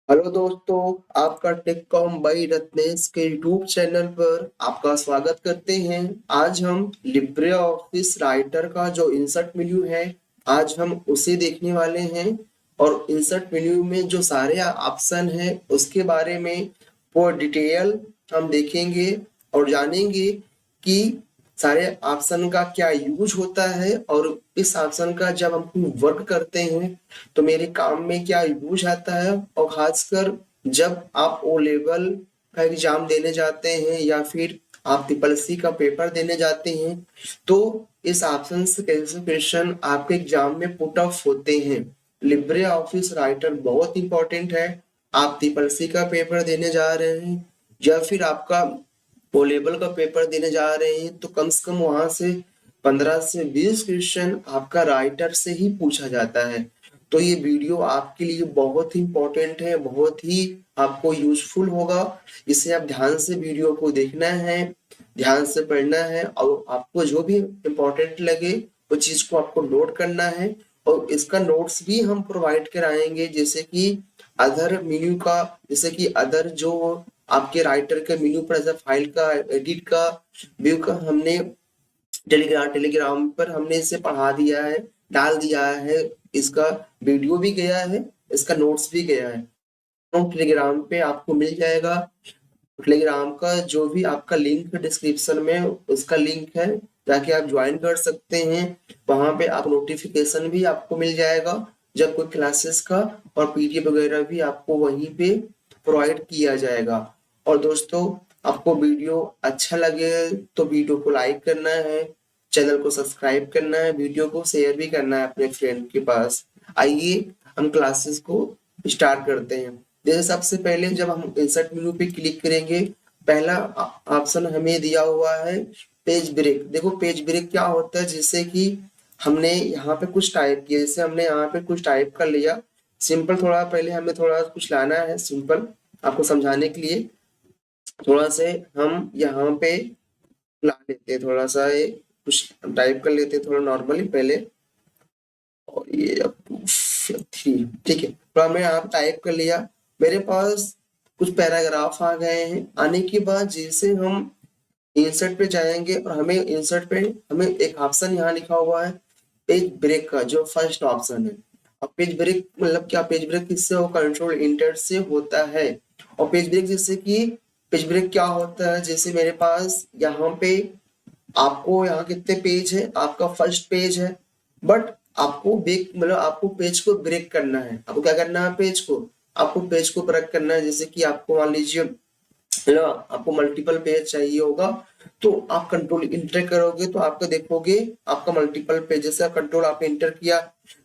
Hello दोस्तों, आपका टेककॉम by Ratnesh के यूट्यूब चैनल पर आपका स्वागत करते हैं। आज हम लिब्रे ऑफिस राइटर का जो इंसर्ट मेन्यू है, आज हम उसे देखने वाले हैं। और इंसर्ट मेन्यू में जो सारे ऑप्शन हैं उसके बारे में पूरा डिटेल हम देखेंगे और जानेंगे कि सारे ऑप्शन का क्या यूज होता है, और इस ऑप्शन का जब हम वर्क करते हैं तो मेरे काम में क्या यूज आता है। और खासकर जब आप ओ लेवल का एग्जाम देने जाते हैं या फिर आप ट्रिपल सी का पेपर देने जाते हैं, तो इस ऑप्शन से कैसे क्वेश्चन आपके एग्जाम में पुट ऑफ होते हैं। लिब्रे ऑफिस राइटर बहुत इंपॉर्टेंट है। आप ट्रिपल सी का पेपर देने जा रहे हैं या फिर आपका ओ लेवल का पेपर देने जा रहे हैं, तो कम से कम वहां से 15 से 20 क्वेश्चन आपका राइटर से ही पूछा जाता है। तो ये वीडियो आपके लिए बहुत ही इम्पोर्टेंट है, बहुत ही आपको यूजफुल होगा। इसे आप ध्यान से वीडियो को देखना है, ध्यान से पढ़ना है, और आपको जो भी इम्पोर्टेंट लगे वो चीज को आपको नोट करना है। और इसका नोट्स भी हम प्रोवाइड कराएंगे, जैसे कि अदर मेन्यू का, जैसे कि अदर जो आपके राइटर के मेन्यू पर जैसे फाइल का, एडिट का, व्यू का, हमने टेलीग्राम पर हमने इसे पढ़ा दिया है, डाल दिया है। इसका वीडियो भी गया है, इसका नोट्स भी गया है। तो टेलीग्राम पे आपको मिल जाएगा। टेलीग्राम का जो भी आपका लिंक डिस्क्रिप्शन में उसका लिंक है, जाके आप ज्वाइन कर सकते हैं। वहां पे आप नोटिफिकेशन भी आपको मिल जाएगा जब कोई क्लासेस का, और पीडीएफ वगैरह भी आपको वहीं पे प्रोवाइड किया जाएगा। और दोस्तों, आपको वीडियो अच्छा लगे तो वीडियो को लाइक करना है, चैनल को सब्सक्राइब करना है, वीडियो को शेयर भी करना है अपने फ्रेंड के पास। आइए हम क्लासेस को स्टार्ट करते हैं। जैसे सबसे पहले जब हम इंसर्ट मेन्यू पे क्लिक करेंगे, पहला ऑप्शन हमें दिया हुआ है पेज ब्रेक। देखो पेज ब्रेक क्या होता है, जैसे कि हमने यहाँ पे कुछ टाइप किया, जैसे हमने यहाँ पे कुछ टाइप कर लिया सिंपल, थोड़ा पहले हमें थोड़ा कुछ लाना है सिंपल आपको समझाने के लिए। थोड़ा से हम यहाँ पे ला लेते हैं, थोड़ा सा ये कुछ टाइप कर लेते हैं थोड़ा नॉर्मली पहले। और ये थ्री, ठीक है, तो हमने यहाँ टाइप कर लिया। मेरे पास कुछ पैराग्राफ आ गए हैं। आने के बाद जैसे हम इंसर्ट पे जाएंगे, और हमें इंसर्ट पे हमें एक ऑप्शन यहाँ लिखा हुआ है पेज ब्रेक का, जो फर्स्ट ऑप्शन है। अब पेज ब्रेक मतलब क्या, पेज ब्रेक किससे हो, कंट्रोल इंटर से होता है। और पेज ब्रेक जैसे कि पेज ब्रेक क्या होता है, जैसे मेरे पास यहाँ पे आपको यहाँ कितने पेज है, आपका फर्स्ट पेज है, बट आपको ब्रेक मतलब आपको पेज को ब्रेक करना है। आपको क्या करना है, पेज को, आपको पेज को ब्रेक करना है। जैसे कि आपको मान लीजिए मतलब आपको मल्टीपल पेज चाहिए होगा, तो आप कंट्रोल इंटर करोगे तो आपको देखोगे आपका मल्टीपल पेज, जैसे कंट्रोल आप इंटर किया,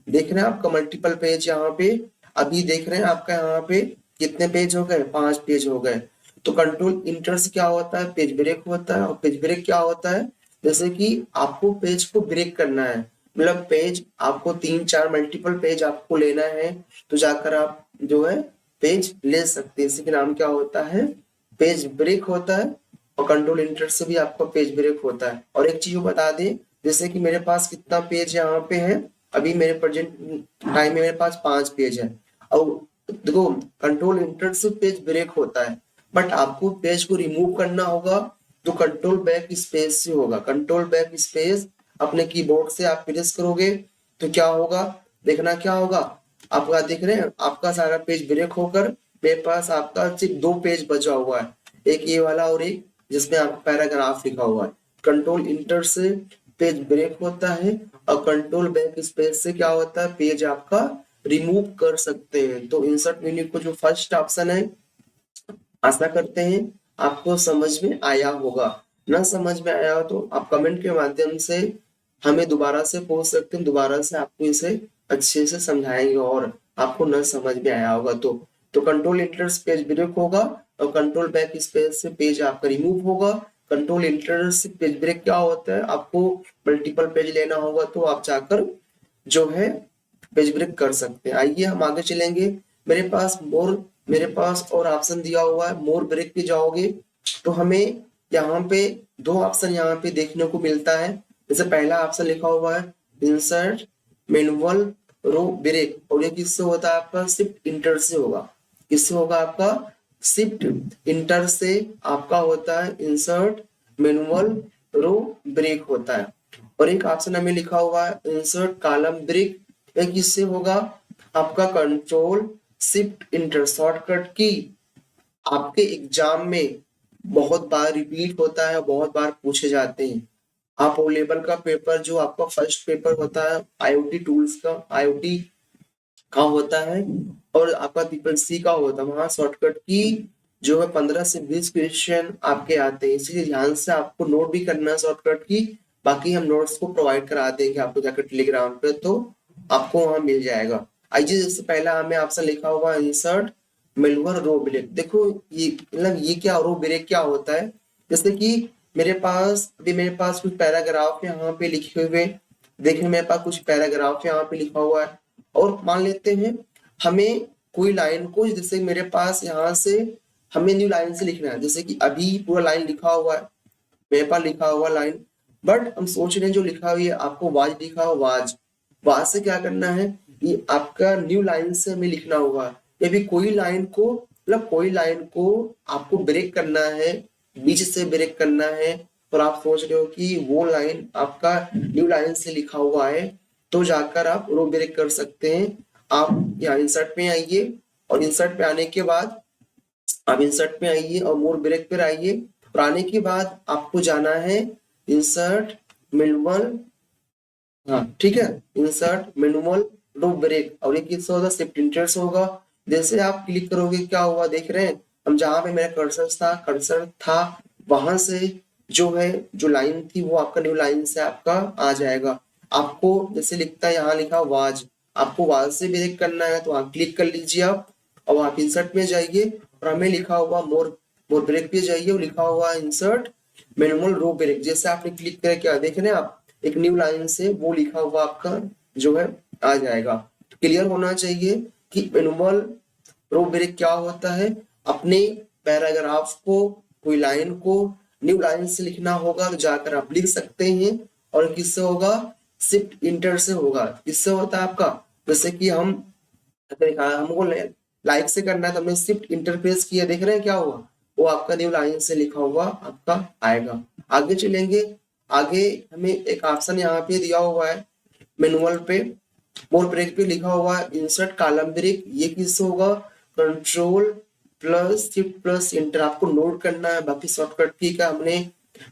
देख रहे हैं आपका मल्टीपल पेज यहाँ पे। अभी देख रहे हैं आपका यहाँ पे कितने पेज हो गए, 5 पेज हो गए। तो कंट्रोल इंटर से क्या होता है, पेज ब्रेक होता है। और पेज ब्रेक क्या होता है, जैसे कि आपको पेज को ब्रेक करना है, मतलब पेज आपको 3 4 मल्टीपल पेज आपको लेना है, तो जाकर आप जो है पेज ले सकते हैं। इसी के नाम क्या होता है, पेज ब्रेक होता है। और कंट्रोल इंटर से भी आपका पेज ब्रेक होता है। और एक चीज बता दें, जैसे कि मेरे पास कितना पेज यहाँ पे है, अभी मेरे प्रेजेंट टाइम में मेरे पास 5 पेज है। और देखो कंट्रोल इंटर से पेज ब्रेक होता है, बट आपको पेज को रिमूव करना होगा तो कंट्रोल बैक स्पेस से होगा। कंट्रोल बैक स्पेस अपने कीबोर्ड से आप प्रेस करोगे तो क्या होगा, देखना क्या होगा, आपका देख रहे हैं आपका सारा पेज ब्रेक होकर मेरे पास आपका सिर्फ 2 पेज बचा हुआ है, एक ये वाला और एक जिसमें आपका पैराग्राफ लिखा हुआ है। कंट्रोल इंटर से पेज ब्रेक होता है, और कंट्रोल बैक स्पेस से क्या होता है, पेज आपका रिमूव कर सकते हैं। तो इंसर्ट मेन्यू को जो फर्स्ट ऑप्शन है, आशा करते हैं आपको समझ में आया होगा। ना समझ में आया हो तो आप कमेंट के माध्यम से हमें दोबारा से पूछ सकते हैं, दोबारा से आपको इसे अच्छे से समझाएंगे। और आपको न समझ में आया होगा तो कंट्रोल इंटर से पेज ब्रेक होगा, और कंट्रोल बैक स्पेस से पेज आपका रिमूव होगा। कंट्रोल इंटर से पेज ब्रेक क्या होता है, आपको मल्टीपल पेज लेना होगा तो आप जाकर जो है पेज ब्रेक कर सकते हैं। आइए हम आगे चलेंगे। मेरे पास और ऑप्शन दिया हुआ है, मोर ब्रेक पे जाओगे तो हमें यहाँ पे 2 ऑप्शन यहाँ पे देखने को मिलता है। जैसे पहला ऑप्शन लिखा हुआ है इंसर्ट मैनुअल रो ब्रेक, और ये किससे होता है, आपका सिर्फ इंटर से होगा। इससे होगा आपका शिफ्ट इंटर से आपका होता है इंसर्ट मैनुअल रो ब्रेक होता है। और एक ऑप्शन हमें लिखा हुआ है इंसर्ट कॉलम ब्रेक, एक इससे होगा आपका कंट्रोल शिफ्ट इंटर। शॉर्टकट की आपके एग्जाम में बहुत बार रिपीट होता है, बहुत बार पूछे जाते हैं। आप ओ लेवल का पेपर जो आपका फर्स्ट पेपर होता है आईओटी टूल्स का, आईओटी का होता है, और आपका ट्रिपल सी का होता है, वहां शॉर्टकट की जो है 15 से 20 क्वेश्चन आपके आते हैं। इसलिए ध्यान से आपको नोट भी करना है शॉर्टकट की। बाकी हम नोट्स को प्रोवाइड करा देंगे आपको जाकर टेलीग्राम पे, तो आपको वहां मिल जाएगा। आइए, जैसे पहला हमें ऑप्शन लिखा हुआ इंसर्ट मेलवर रो ब्रेक। देखो ये मतलब ये क्या रो ब्रेक क्या होता है, जैसे कि मेरे पास कुछ पैराग्राफ यहाँ पे लिखे हुए, देखिए मेरे पास कुछ पैराग्राफ यहाँ पे लिखा हुआ है, और मान लेते हैं हमें कोई लाइन को, जैसे मेरे पास यहाँ से हमें न्यू लाइन से लिखना है, जैसे कि अभी पूरा लाइन लिखा हुआ है, मेरे पास लिखा हुआ लाइन, बट हम सोच रहे हैं जो लिखा हुआ है आपको वाज लिखा हुआ वाज, वाज से क्या करना है, ये आपका न्यू लाइन से हमें लिखना होगा। या फिर कोई लाइन को मतलब कोई लाइन को आपको ब्रेक करना है, बीच से ब्रेक करना है, और आप सोच रहे हो कि वो लाइन आपका न्यू लाइन से लिखा हुआ है, तो जाकर आप रो ब्रेक कर सकते हैं। आप यहाँ इंसर्ट में आइए, और इंसर्ट पे आने के बाद आप इंसर्ट में आइए और मोर ब्रेक पर आइए, और आने के बाद आपको जाना है इंसर्ट मैनुअल, हाँ ठीक है, इंसर्ट मैनुअल रो ब्रेक, और ये किससे होगा, शिफ्ट इंटर से होगा। जैसे आप क्लिक करोगे क्या हुआ देख रहे हैं, हम जहां पे मेरा कर्सर था वहां से जो है जो लाइन थी वो आपका न्यू लाइन से आपका आ जाएगा। आपको जैसे लिखता है यहाँ लिखा वाज, आपको वाज से ब्रेक करना है तो आप क्लिक कर लीजिए आप, और आप इंसर्ट में जाइए, और हमें लिखा हुआ मोर मोर ब्रेक पे जाइए, और लिखा हुआ इंसर्ट मैनुअल रो ब्रेक। जैसे आपने क्लिक किया क्या देख रहे हैं आप, एक न्यू लाइन से वो लिखा हुआ आपका जो है आ जाएगा। क्लियर होना चाहिए कि मैनुअल रो ब्रेक क्या होता है, अपने पैराग्राफ को, कोई लाइन को न्यू लाइन से लिखना होगा तो जाकर आप लिख सकते हैं। और किससे होगा, शिफ्ट इंटर से होगा। किससे होता है आपका, जैसे कि हम हमको लाइक से करना है तो हमने शिफ्ट इंटरफेस किया, देख रहे हैं क्या हुआ, वो आपका न्यू लाइन से लिखा हुआ आपका आएगा। आगे चलेंगे, आगे हमें एक ऑप्शन यहाँ पे दिया हुआ है मैनुअल पे, मोर ब्रेक पे लिखा हुआ है इंसर्ट कॉलम ब्रेक। ये किससे होगा, control plus shift plus inter, आपको नोट करना है। बाकी शॉर्टकट की का हमने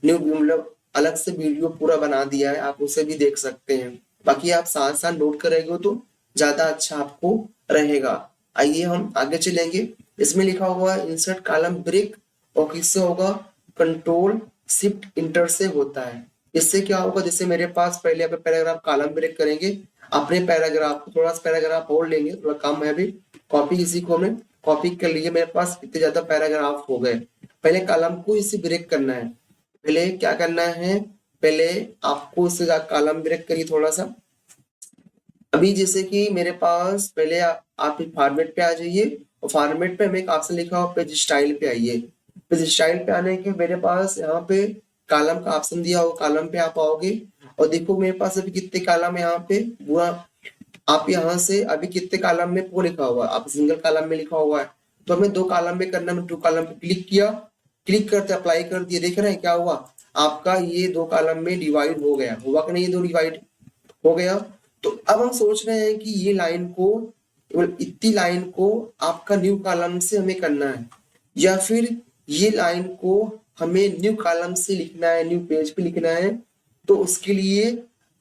न्यू मतलब अलग से वीडियो पूरा बना दिया है, आप उसे भी देख सकते हैं। बाकी आप साथ साथ नोट करेंगे तो ज्यादा अच्छा आपको रहेगा। आइए हम आगे चलेंगे, इसमें लिखा हुआ है इंसर्ट कॉलम ब्रेक, और किससे होगा, कंट्रोल शिफ्ट इंटर से होता है। इससे क्या होगा, जैसे मेरे पास पहले आप पैराग्राफ कॉलम ब्रेक करेंगे, अपने पैराग्राफ को थोड़ा सा पैराग्राफ और लेंगे, थोड़ा कम है अभी, कॉपी इसी को हमें कॉपी कर लिए, मेरे पास इतने ज्यादा पैराग्राफ हो गए। पहले कॉलम को इसे ब्रेक करना है, पहले क्या करना है, पहले आपको इसे कॉलम ब्रेक करिए थोड़ा सा। अभी जैसे कि मेरे पास पहले आप फॉर्मेट पे आ जाइए, और फॉर्मेट पे हमें एक ऑप्शन लिखा हुआ पेज स्टाइल पे आइए। पेज स्टाइल पे आने के मेरे पास यहाँ पे कॉलम का ऑप्शन दिया हुआ, कॉलम पे आप आओगे, और देखो मेरे पास अभी कितने कॉलम है यहाँ पे पूरा, आप यहाँ से अभी कितने कॉलम में वो लिखा हुआ है, आप सिंगल कॉलम में लिखा हुआ है, तो हमें 2 कॉलम में करना है। टू कॉलम पे क्लिक किया, क्लिक करते अप्लाई कर दिया, देख रहे हैं क्या हुआ, आपका ये 2 कॉलम में डिवाइड हो गया, हुआ कि नहीं, ये 2 डिवाइड हो गया। तो अब हम सोच रहे हैं कि ये लाइन को, इतनी लाइन को आपका न्यू कॉलम से हमें करना है, या फिर ये लाइन को हमें न्यू कॉलम से लिखना है, न्यू पेज पे लिखना है। तो उसके लिए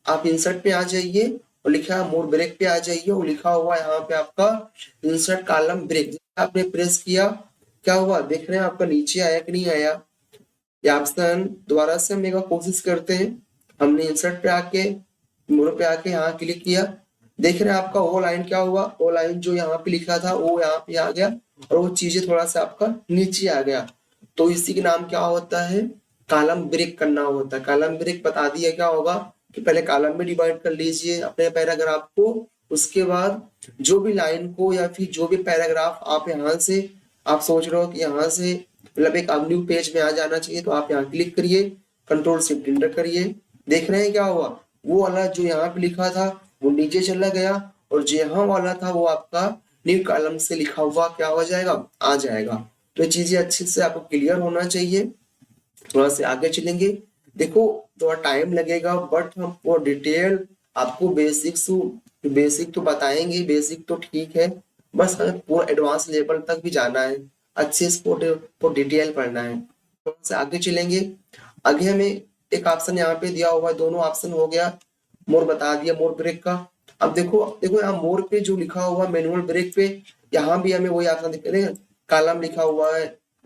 आप इंसर्ट पे आ जाइए, और लिखा है मोर ब्रेक पे आ जाइए, और लिखा हुआ यहाँ पे आपका इंसर्ट कॉलम ब्रेक। आपने प्रेस किया, क्या हुआ देख रहे हैं, आपका नीचे आया कि नहीं आया, ये ऑप्शन दोबारा से हम एक बार कोशिश करते हैं। हमने इंसर्ट पे आके मोर पे आके यहाँ क्लिक किया, देख रहे हैं आपका वो लाइन क्या हुआ, वो लाइन जो यहाँ पे लिखा था वो यहाँ पे आ गया, और वो चीजें थोड़ा सा आपका नीचे आ गया। तो इसी के नाम क्या होता है, कॉलम ब्रेक करना होता है। कॉलम ब्रेक बता दिया क्या होगा, कि पहले कॉलम में डिवाइड कर लीजिए अपने पैराग्राफ को, उसके बाद जो भी लाइन को या फिर जो भी पैराग्राफ आप यहाँ से आप सोच रहे हो कि यहाँ से मतलब एक न्यू पेज में आ जाना चाहिए, तो आप यहाँ क्लिक करिए, कंट्रोल शिफ्ट इंटर करिए, देख रहे हैं क्या हुआ, वो वाला जो यहाँ पे लिखा था वो नीचे चला गया, और जो यहाँ वाला था वो आपका न्यू कॉलम से लिखा हुआ क्या हो जाएगा, आ जाएगा। तो ये चीजें अच्छे से आपको क्लियर होना चाहिए। थोड़ा से आगे चलेंगे, देखो थोड़ा टाइम लगेगा बट हम वो डिटेल आपको बेसिक तो बताएंगे, बेसिक तो ठीक है, बस हमें पूरा एडवांस लेवल तक भी जाना है, अच्छे से को डिटेल पढ़ना है। थोड़ा से आगे चलेंगे, आगे हमें एक ऑप्शन यहाँ पे दिया हुआ है, दोनों ऑप्शन हो गया, मोर बता दिया मोर ब्रेक का। अब देखो देखो यहाँ मोर पे जो लिखा हुआ मैनुअल ब्रेक पे, यहाँ भी हमें वही ऑप्शन दिख रहे हैं, कॉलम लिखा हुआ है,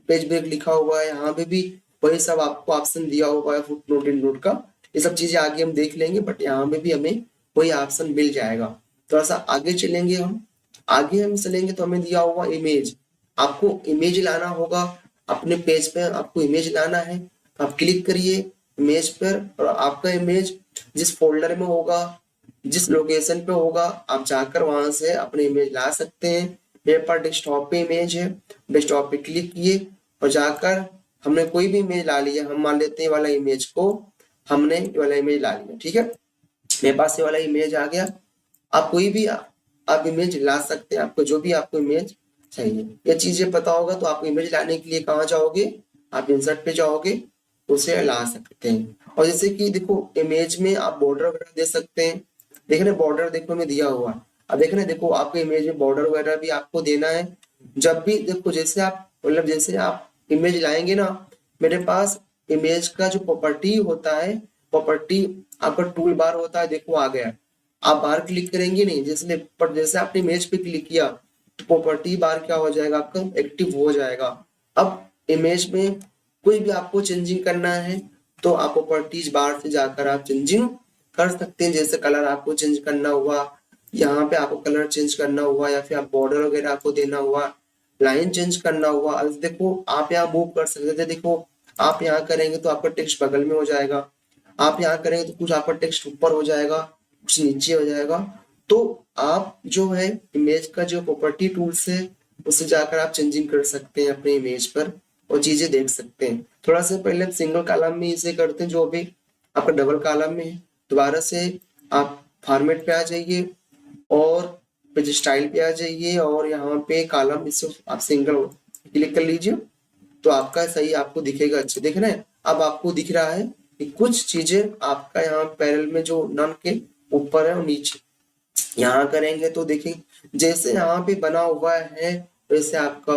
पेज ब्रेक लिखा हुआ है, यहाँ पे भी वही सब आपको ऑप्शन दिया हुआ है, फुट नोट इन नोट का। ये सब चीजें आगे हम देख लेंगे, बट यहाँ पे भी हमें वही ऑप्शन मिल जाएगा। थोड़ा सा आगे चलेंगे, हम चलेंगे तो हमें दिया हुआ इमेज, आपको इमेज लाना होगा अपने पेज पे, आपको इमेज लाना है तो आप क्लिक करिए इमेज पर, और आपका इमेज जिस फोल्डर में होगा, जिस लोकेशन पे होगा, आप जाकर वहां से अपने इमेज ला सकते हैं। मेरे पास डेस्कटॉप पे इमेज है, डेस्कटॉप पे क्लिक किए और जाकर हमने कोई भी इमेज ला लिया, हम मान लेते हैं वाला इमेज को, हमने ये वाला इमेज ला लिया, ठीक है, मेरे पास ये वाला इमेज आ गया। आप कोई भी आप इमेज ला सकते हैं, आपको जो भी आपको इमेज चाहिए, ये चीजें पता होगा तो आप इमेज लाने के लिए कहाँ जाओगे, आप इंसर्ट पे जाओगे, उसे ला सकते हैं। और जैसे कि देखो इमेज में आप बॉर्डर वगैरह दे सकते हैं, देख रहे बॉर्डर देखो में दिया हुआ है। अब देख रहे देखो आपके इमेज में बॉर्डर वगैरह भी आपको देना है। जब भी देखो जैसे आप मतलब जैसे आप इमेज लाएंगे ना, मेरे पास इमेज का जो प्रॉपर्टी होता है, प्रॉपर्टी आपका टूल बार होता है, देखो आ गया। आप बाहर क्लिक करेंगे नहीं, जैसे पर जैसे आपने इमेज पे क्लिक किया तो प्रॉपर्टी बार क्या हो जाएगा, आपका एक्टिव हो जाएगा। अब इमेज में कोई भी आपको चेंजिंग करना है तो आप प्रॉपर्टीज बार से जाकर आप चेंजिंग कर सकते हैं। जैसे कलर आपको चेंज करना हुआ, यहाँ पे आपको कलर चेंज करना हुआ, या फिर आप बॉर्डर वगैरह आपको देना हुआ, लाइन चेंज करना हुआ। अब देखो आप यहाँ मूव कर सकते थे, देखो आप यहाँ करेंगे तो आपका टेक्स्ट बगल में हो जाएगा, आप यहाँ करेंगे तो कुछ आपका टेक्स्ट ऊपर हो जाएगा, कुछ नीचे हो जाएगा। तो आप जो है इमेज का जो प्रॉपर्टी टूल्स है उससे जाकर आप चेंजिंग कर सकते हैं अपने इमेज पर और चीजें देख सकते हैं। थोड़ा सा पहले सिंगल कॉलम में इसे करते हैं, जो भी आपका डबल कॉलम में है दोबारा से आप फॉर्मेट पे आ जाइए और पेज स्टाइल पे आ जाइए, और यहाँ पे कॉलम इससे आप सिंगल क्लिक कर लीजिए तो आपका सही आपको दिखेगा। अच्छे देख रहे हैं, अब आपको दिख रहा है कि कुछ चीजें आपका यहाँ पैनल में जो नन के ऊपर है और नीचे, यहाँ करेंगे तो देखिए जैसे यहाँ पे बना हुआ है वैसे आपका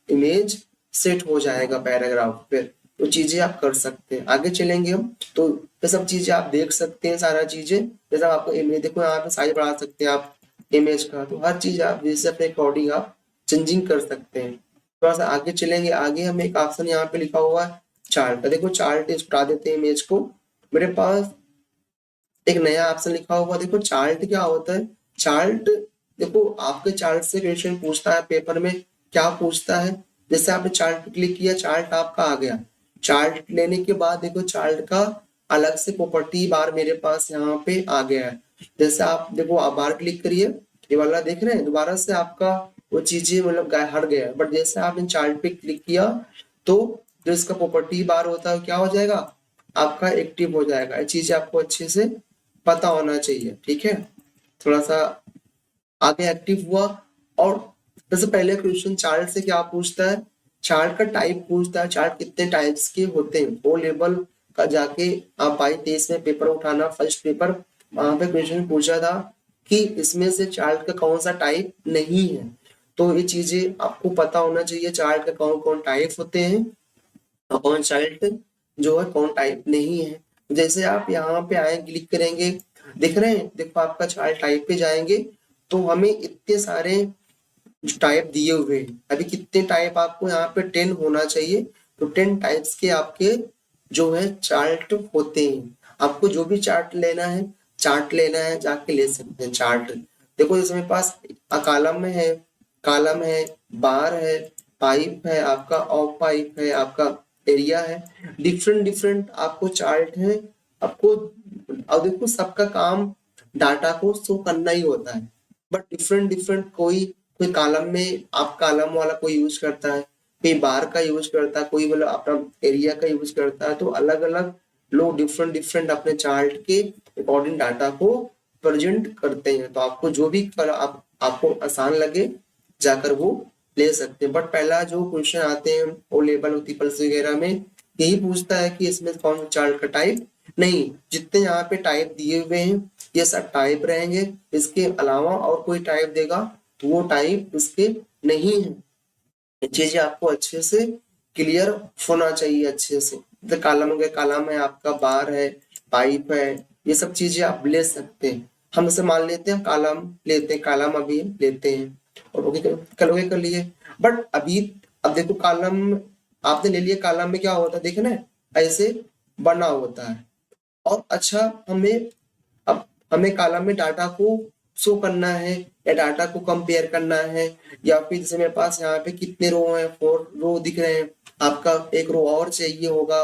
इमेज सेट हो जाएगा पैराग्राफ पे। तो चीजें आप कर सकते हैं, आगे चलेंगे हम तो ये सब चीजें आप देख सकते हैं, सारा चीजें जैसा आपको इमेज देखो यहाँ पे साइज बढ़ा सकते हैं आप इमेज का, तो हर चीज आप जैसे अपने अकॉर्डिंग आप चेंजिंग कर सकते हैं। थोड़ा सा आगे चलेंगे, आगे हमें एक ऑप्शन यहाँ पे लिखा हुआ है चार्ट का, देखो चार्ट हटा देते हैं इमेज को। मेरे पास एक नया ऑप्शन लिखा हुआ, देखो चार्ट क्या होता है। चार्ट देखो आपके चार्ट से क्वेश्चन पूछता है पेपर में, क्या पूछता है, जैसे आपने चार्ट पे क्लिक किया चार्ट आपका आ गया। चार्ट लेने के बाद देखो चार्ट का अलग से प्रॉपर्टी बार मेरे पास यहाँ पे आ गया है। जैसे आप देखो आप बार क्लिक करिए, ये वाला देख रहे हैं दोबारा से आपका वो चीजें मतलब हट गया, बट जैसे आपने चार्ट पे क्लिक किया तो जो इसका प्रॉपर्टी बार होता है क्या हो जाएगा, आपका एक्टिव हो जाएगा। ये चीजें आपको अच्छे से पता होना चाहिए, ठीक है। थोड़ा सा आगे एक्टिव हुआ, और जैसे पहले क्वेश्चन चार्ट से क्या पूछता है, चार्ट का टाइप पूछता है, चार्ट कितने टाइप्स के होते हैं वो लेवल का जाके आप 22-23 में पेपर उठाना, फर्स्ट पेपर वहां पे क्वेश्चन पूछा था कि इसमें से चार्ट का कौन सा टाइप नहीं है। तो ये चीजें आपको पता होना चाहिए, चार्ट का कौन कौन टाइप होते हैं और कौन चार्ट जो है कौन टाइप नहीं है। जैसे आप यहाँ पे आए क्लिक करेंगे, दिख रहे हैं देखो आपका चार्ट टाइप पे जाएंगे तो हमें इतने सारे टाइप दिए हुए हैं। अभी कितने टाइप आपको यहाँ पे 10 होना चाहिए, तो 10 टाइप्स के आपके जो है चार्ट होते हैं। आपको जो भी चार्ट लेना है, चार्ट लेना है जाके ले सकते हैं चार्ट। देखो जैसे मेरे पास कॉलम है, बार है, पाइप है, आपका ऑफ पाइप है, आपका एरिया है, डिफरेंट डिफरेंट आपको चार्ट है आपको। अब देखो सबका काम डाटा को शो करना ही होता है, बट डिफरेंट डिफरेंट कोई कॉलम में आप कॉलम वाला कोई यूज करता है, कोई बार का यूज करता है, कोई मतलब अपना एरिया का यूज करता है। तो अलग अलग लोग डिफरेंट डिफरेंट अपने चार्ट के अकॉर्डिंग डाटा को प्रेजेंट करते हैं। तो आपको जो भी आपको आसान लगे जाकर वो ले सकते हैं। बट पहला जो क्वेश्चन आते हैं ओ लेवल मल्टीपल्स वगैरह में, यही पूछता है कि इसमें कौन सा चार्ट का टाइप, नहीं, जितने यहाँ पे टाइप दिए हुए हैं ये सब टाइप रहेंगे, इसके अलावा और कोई टाइप देगा तो वो टाइप इसके नहीं है। ये चीजें आपको अच्छे से क्लियर होना चाहिए अच्छे से। तो कॉलम के कॉलम है आपका, बार है, पाइप है, ये सब चीजें आप ले सकते हैं। हम इसे मान लेते हैं कॉलम लेते हैं, कॉलम अभी लेते हैं और ओके कर लिए। बट अभी अब देखो कॉलम आपने ले लिया, कॉलम में क्या होता है देखे ना, ऐसे बना होता है। और अच्छा हमें अब हमें कॉलम में डाटा को शो करना है या डाटा को कंपेयर करना है, या फिर जैसे मेरे पास यहाँ पे कितने रो हैं, 4 रो दिख रहे हैं, आपका एक रो और चाहिए होगा।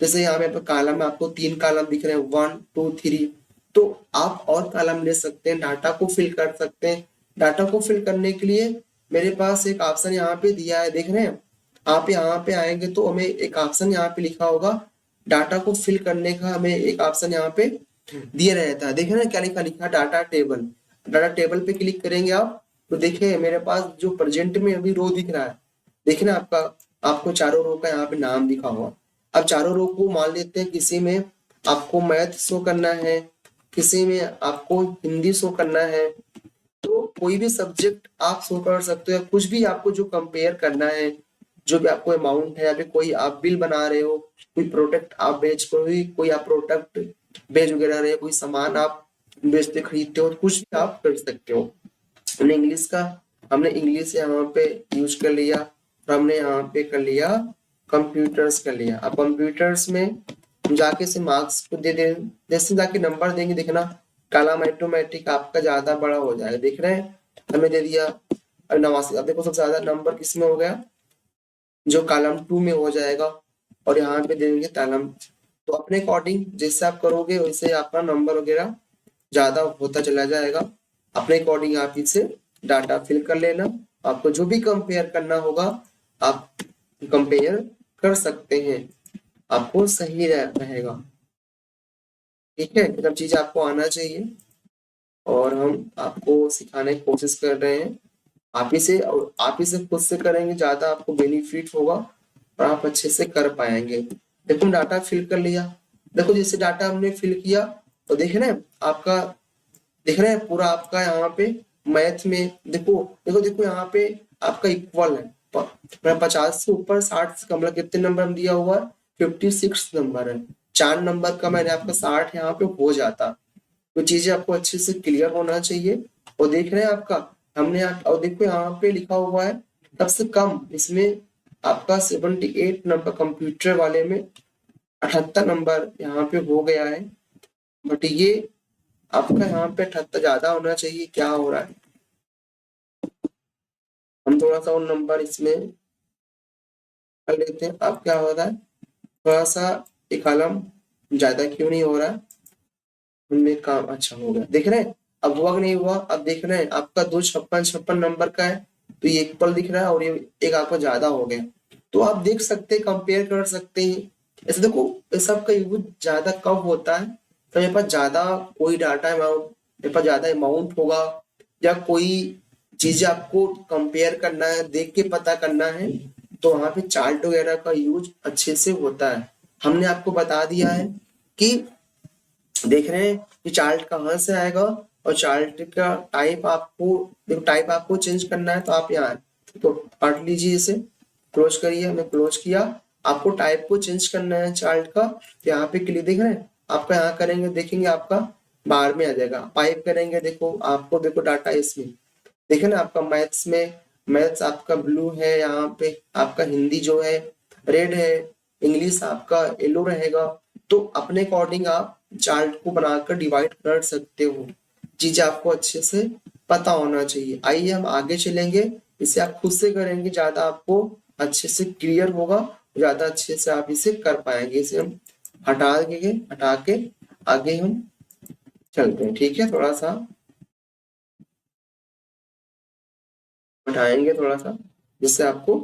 जैसे यहाँ पे कॉलम में आपको 3 कॉलम दिख रहे हैं, 1 2 3, तो आप और कॉलम ले सकते हैं, डाटा को फिल कर सकते हैं। डाटा को फिल करने के लिए मेरे पास एक ऑप्शन यहाँ पे दिया है, देख रहे हैं आप, यहाँ पे आएंगे तो हमें एक ऑप्शन यहाँ पे लिखा होगा डाटा को फिल करने का, हमें एक ऑप्शन यहाँ पे दिया रहता है। देखे ना क्या लिखा, लिखा डाटा टेबल। डाटा टेबल पे क्लिक करेंगे आप तो देखिए मेरे पास जो प्रेजेंट में अभी रो दिख रहा है, देखिए ना आपका, आपको चारों रो का यहाँ पे नाम दिखा हुआ। अब चारों रो को मान लेते हैं, किसी में आपको मैथ शो करना है, किसी में आपको हिंदी शो करना है, तो कोई भी सब्जेक्ट आप शो कर सकते हो। कुछ भी आपको जो कंपेयर करना है, जो भी आपको अमाउंट है, या फिर कोई आप बिल बना रहे हो, कोई प्रोडक्ट आप बेच, कोई आप प्रोडक्ट बेच वगैरह रहे, कोई सामान आप बेचते खरीदते हो, तो कुछ भी आप कर सकते हो। हमने इंग्लिश का, हमने इंग्लिश यहाँ पे यूज कर लिया, और हमने यहाँ पे कर लिया कंप्यूटर्स कर लिया। अब कंप्यूटर्स में जाके से मार्क्स को दे दे, जैसे जाके नंबर देंगे, देखना कॉलम ऑटोमेटिक आपका ज्यादा बड़ा हो जाएगा, देख रहे हैं हमें दे दिया 89। अब देखो सबसे ज्यादा नंबर किसमें हो गया, जो कॉलम 2 में हो जाएगा, और यहाँ पे देंगे कॉलम। तो अपने अकॉर्डिंग जैसे आप करोगे वैसे आपका नंबर वगैरह ज्यादा होता चला जाएगा। अपने अकॉर्डिंग आप इसे डाटा फिल कर लेना, आपको जो भी कंपेयर करना होगा आप कंपेयर कर सकते हैं, आपको सही रहेगा। ठीक है, ये सब चीज आपको आना चाहिए और हम आपको सिखाने की कोशिश कर रहे हैं। आप इसे, और आप इसे खुद से करेंगे ज्यादा आपको बेनिफिट होगा और आप अच्छे से कर पाएंगे। देखो डाटा फिल कर लिया, देखो जैसे डाटा हमने फिल किया तो देख रहे हैं आपका, देख रहे हैं पूरा आपका यहाँ पे मैथ में, देखो देखो देखो यहाँ पे आपका इक्वल है, 50 से ऊपर 60 से कम, मतलब कितने नंबर दिया हुआ है, 56 नंबर है। 4 नंबर का मैंने आपका 60 यहाँ पे हो जाता। तो चीजें आपको अच्छे से क्लियर होना चाहिए। और देख रहे हैं आपका, हमने और देखो यहाँ पे लिखा हुआ है सबसे कम, इसमें आपका 78 नंबर, कंप्यूटर वाले में 78 नंबर यहाँ पे हो गया है। बट ये आपका यहाँ पे 78 ज्यादा होना चाहिए, क्या हो रहा है, हम थोड़ा सा और नंबर इसमें कर लेते हैं। अब क्या हो रहा है, थोड़ा सा एक कॉलम ज्यादा क्यों नहीं हो रहा है, उनमें काम अच्छा हो गया, देख रहे हैं अब हुआ कि नहीं हुआ। अब देख रहे हैं आपका 256 नंबर का है तो ये इक्वल दिख रहा है, और ये एक आपका ज्यादा हो गया। तो आप देख सकते हैं, कंपेयर कर सकते हैं। ऐसे देखो इस सब का यूज ज्यादा कब होता है, तो मेरे पास ज्यादा कोई डाटा अमाउंट, मेरे पास ज्यादा अमाउंट होगा, या कोई चीजें आपको कंपेयर करना है, देख के पता करना है, तो वहां पे चार्ट वगैरह का यूज अच्छे से होता है। हमने आपको बता दिया है कि देख रहे हैं कि चार्ट कहाँ से आएगा, और चार्ट का टाइप आपको, देखो टाइप आपको चेंज करना है तो आप यहाँ तो पढ़ लीजिए, इसे क्लोज करिए, हमने क्लोज किया। आपको टाइप को चेंज करना है चार्ट का, यहाँ पे क्लिक देख रहे हैं आपका, यहाँ करेंगे देखेंगे आपका बाहर में आ जाएगा। पाइप करेंगे, देखो आपको, देखो डाटा इसमें देखे ना आपका मैथ्स में, मैथ्स आपका ब्लू है, यहाँ पे आपका हिंदी जो है रेड है, इंग्लिश आपका येलो रहेगा। तो अपने अकॉर्डिंग आप चार्ट को बनाकर डिवाइड कर सकते हो। चीज आपको अच्छे से पता होना चाहिए। आइए हम आगे चलेंगे, इसे आप खुद से करेंगे ज्यादा आपको अच्छे से क्लियर होगा, ज्यादा अच्छे से आप इसे कर पाएंगे। इसे हम हटा के आगे हम चलते हैं, ठीक है, थोड़ा सा हटाएंगे थोड़ा सा, जिससे आपको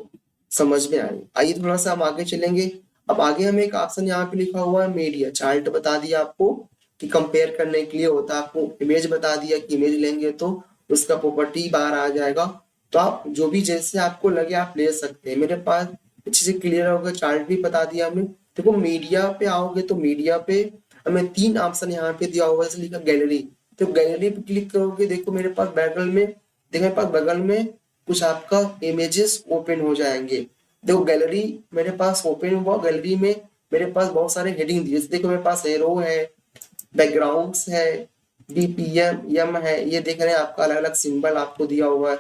समझ में आए। आइए थोड़ा सा हम आगे चलेंगे। अब आगे हमें एक ऑप्शन यहाँ पे लिखा हुआ है मीडिया, चार्ट बता दिया आपको कि कंपेयर करने के लिए होता है, आपको इमेज बता दिया कि इमेज लेंगे तो उसका प्रॉपर्टी बाहर आ जाएगा, तो आप जो भी जैसे आपको लगे आप ले सकते हैं। मेरे पास अच्छे से क्लियर होगा, चार्ट भी बता दिया हमने। देखो मीडिया पे आओगे तो मीडिया पे हमें 3 ऑप्शन यहाँ पे दिया हुआ है, जैसे लिखा गैलरी। तो गैलरी पे क्लिक करोगे, देखो मेरे पास बगल में कुछ आपका इमेजेस ओपन हो जाएंगे। देखो गैलरी मेरे पास ओपन हुआ, गैलरी में मेरे पास बहुत सारे हेडिंग दिए। देखो मेरे पास एरो है, बैकग्राउंड्स है, बीपीएम यम है, ये देख रहे हैं आपका अलग अलग सिंबल आपको दिया हुआ है,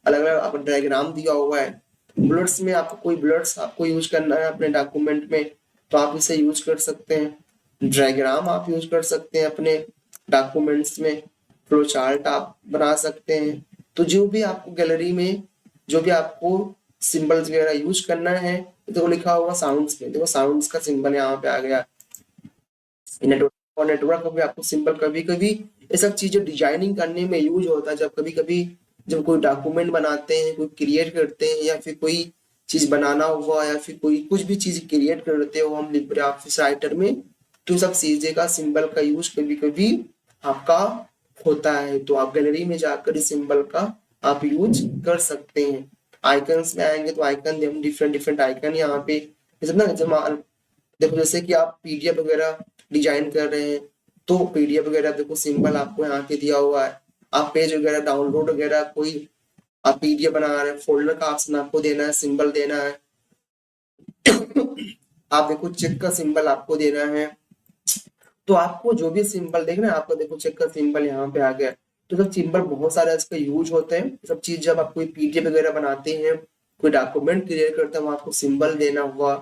अलग अलग आपको डायग्राम दिया हुआ है। बुलेट्स में आपको कोई बुलेट्स आपको यूज करना है अपने डॉक्यूमेंट में तो आप इसे यूज कर सकते हैं। डायग्राम आप यूज कर सकते हैं अपने डॉक्यूमेंट्स में, फ्लो चार्ट आप बना सकते हैं। तो जो भी आपको गैलरी में जो भी आपको सिंबल्स वगैरह यूज करना है, तो लिखा हुआ साउंड्स में, देखो साउंड्स का सिंबल यहाँ पे आ गया। नेटवर्क और नेटवर्क भी आपको सिंपल, कभी कभी ये सब चीजें डिजाइनिंग करने में यूज होता है। जब कभी कभी जब कोई डॉक्यूमेंट बनाते हैं, कोई क्रिएट करते हैं, या फिर कोई चीज बनाना हुआ, या फिर कोई कुछ भी चीज क्रिएट करते हो हम लिब्रे ऑफिस राइटर में, तो सब चीजें का सिंबल का यूज कभी कभी आपका होता है। तो आप गैलरी में जाकर इस सिंबल का आप यूज कर सकते हैं। आइकन्स में आएंगे तो आइकन हम डिफरेंट डिफरेंट आइकन यहाँ पे जैसे ना, देखो जैसे कि आप पीडीएफ वगैरह डिजाइन कर रहे हैं तो पीडीएफ वगैरह देखो सिंबल आपको यहाँ पे दिया हुआ है। आप पेज वगैरह डाउनलोड वगैरह कोई आप पीडीएफ बना रहे हैं, फोल्डर का ऑप्शन आपको देना है, सिंबल देना है। आप देखो चेक का सिंबल आपको देना है। तो आपको जो भी सिंबल देखना है, आपको देखो चेक का सिंबल यहाँ पे आ गया। तो सब सिंबल बहुत सारे इसका यूज होते हैं। सब चीज जब आप कोई पीडीएफ वगैरह बनाते हैं, कोई डॉक्यूमेंट क्रिएट करते हैं, वहां आपको सिंबल देना हुआ,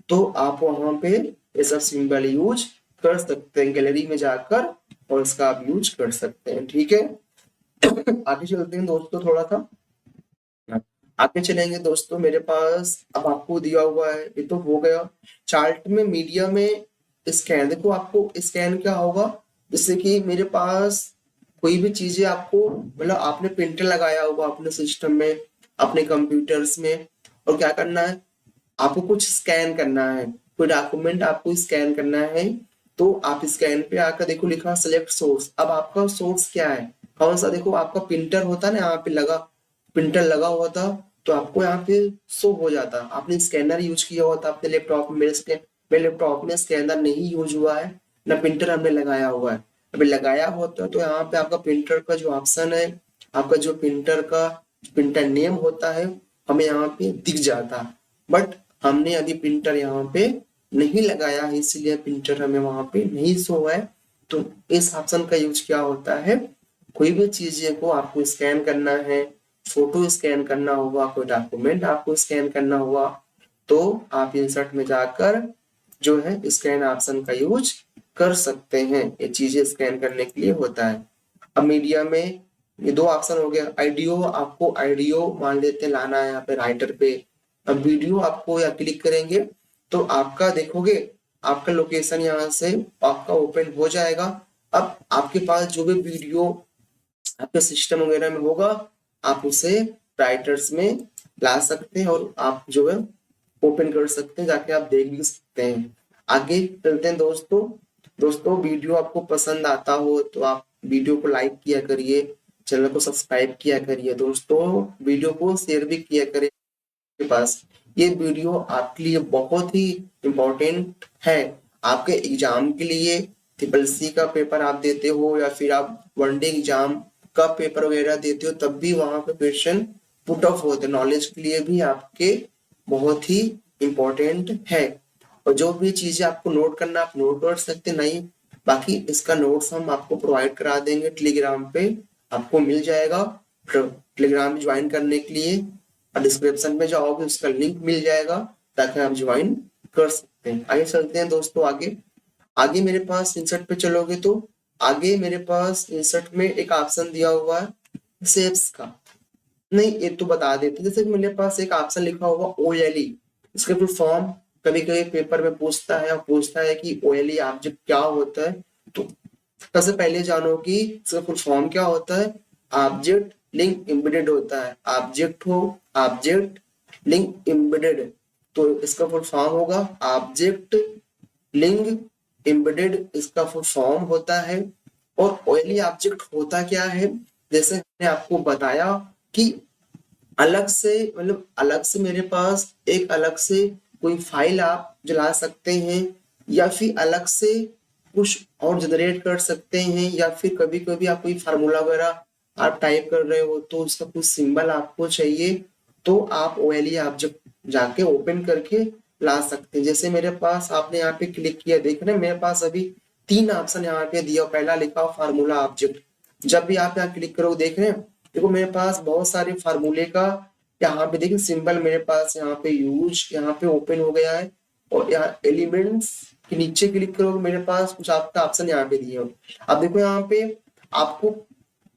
तो आप वहां पे ये सब सिंबल यूज कर सकते हैं गैलरी में जाकर, और इसका आप यूज कर सकते हैं। ठीक है। आगे चलते हैं दोस्तों, थोड़ा सा आगे चलेंगे दोस्तों। मेरे पास अब आपको दिया हुआ है, ये तो हो गया चार्ट में। मीडिया में स्कैन, देखो आपको स्कैन क्या होगा, जैसे कि मेरे पास कोई भी चीजें आपको मतलब आपने प्रिंटर लगाया होगा अपने सिस्टम में, अपने कंप्यूटर्स में, और क्या करना है, आपको कुछ स्कैन करना है, कोई डॉक्यूमेंट आपको स्कैन करना है। तो आप स्कैन पे आकर देखो लिखा सेलेक्ट सोर्स। अब आपका सोर्स क्या है, कौन सा, देखो आपका प्रिंटर होता है ना, यहाँ पे लगा प्रिंटर लगा हुआ था तो आपको यहाँ पे शो हो जाता। आपने स्कैनर यूज किया हुआ था अपने लैपटॉप में, मेरे लैपटॉप में स्कैनर नहीं यूज हुआ है ना, प्रिंटर हमने लगाया हुआ है। अभी लगाया होता तो यहाँ पे आपका प्रिंटर का जो ऑप्शन है, आपका जो प्रिंटर नेम होता है, हमें यहाँ पे दिख जाता। बट हमने अभी प्रिंटर यहाँ पे नहीं लगाया है, इसलिए प्रिंटर हमें वहां पे नहीं शो है। तो इस ऑप्शन का यूज क्या होता है, कोई भी चीजें को आपको स्कैन करना है, फोटो स्कैन करना हुआ, कोई डॉक्यूमेंट आपको स्कैन करना हुआ, तो आप इंसर्ट में जाकर जो है स्कैन ऑप्शन का यूज कर सकते हैं। ये चीजें स्कैन करने के लिए होता है। अब मीडिया में ये 2 ऑप्शन हो गया। ऑडियो, आपको ऑडियो मान लेते हैं लाना है यहाँ पे राइटर पे। अब वीडियो आपको यहाँ क्लिक करेंगे तो आपका देखोगे आपका लोकेशन यहाँ से आपका ओपन हो जाएगा। अब आपके पास जो भी वीडियो आपके सिस्टम वगैरह में होगा, आप उसे राइटर्स में ला सकते हैं और आप जो है ओपन कर सकते हैं, जाके आप देख भी सकते हैं। आगे चलते हैं दोस्तों। दोस्तों वीडियो आपको पसंद आता हो तो आप वीडियो को लाइक किया करिए, चैनल को सब्सक्राइब किया करिए दोस्तों, वीडियो को शेयर भी किया करिए के पास। ये वीडियो आपके लिए बहुत ही इम्पोर्टेंट है। आपके एग्जाम के लिए ट्रिपल सी का पेपर आप देते हो, या फिर आप वनडे एग्जाम का पेपर वगैरह देते हो, तब भी वहां पे क्वेश्चन पुट ऑफ होते हैं। नॉलेज के लिए भी आपके बहुत ही इम्पोर्टेंट है। और जो भी चीजें आपको नोट करना आप नोट कर सकते नहीं, बाकी इसका नोट्स हम आपको प्रोवाइड करा देंगे टेलीग्राम पे, आपको मिल जाएगा। टेलीग्राम ज्वाइन करने के लिए डिस्क्रिप्शन में जाओगे, उसका लिंक मिल जाएगा ताकि आप ज्वाइन कर सकते हैं। आगे चलते हैं दोस्तों। आगे आगे मेरे पास इंसर्ट पे चलोगे तो आगे मेरे पास इंसर्ट में एक ऑप्शन दिया हुआ है शेप्स का। नहीं, ये तो बता देते, जैसे कि मेरे पास एक ऑप्शन लिखा होगा ओएलई, इसका फुल फॉर्म कभी कभी पेपर में पूछता है, और पूछता है कि ओएलई ऑब्जेक्ट क्या होता है। तो सबसे पहले जानो कि इसका फुल फॉर्म क्या होता है। ऑब्जेक्ट लिंक एम्बेडेड होता है, ऑब्जेक्ट हो ऑब्जेक्ट लिंक एम्बेडेड, तो इसका फुल फॉर्म होगा ऑब्जेक्ट लिंक एम्बेडेड, इसका फुल फॉर्म होता है। और ओएलई ऑब्जेक्ट होता क्या है, जैसे मैंने आपको बताया कि अलग से मतलब अलग से मेरे पास एक अलग से कोई फाइल आप चला सकते हैं, या फिर अलग से कुछ और जनरेट कर सकते हैं, या फिर कभी कभी आप कोई फार्मूला वगैरह आप टाइप कर रहे हो तो उसका कुछ सिंबल आपको चाहिए, तो आप ओएलई आप जब जाके ओपन करके ला सकते हैं। जैसे मेरे पास आपने यहाँ पे क्लिक किया, देख रहे हैं मेरे पास अभी 3 ऑप्शन यहाँ पे दिया, पहला लिखा फार्मूला ऑब्जेक्ट। जब भी आप यहाँ क्लिक करोगे देख रहे हैं, देखो मेरे पास बहुत सारे फार्मूले का यहाँ पे देखिए सिंबल मेरे पास यहाँ पे यूज यहाँ पे ओपन हो गया है। और यहाँ एलिमेंट्स के नीचे क्लिक करोगे मेरे पास कुछ आपका ऑप्शन यहाँ पे दिए हो। अब देखो यहाँ पे आपको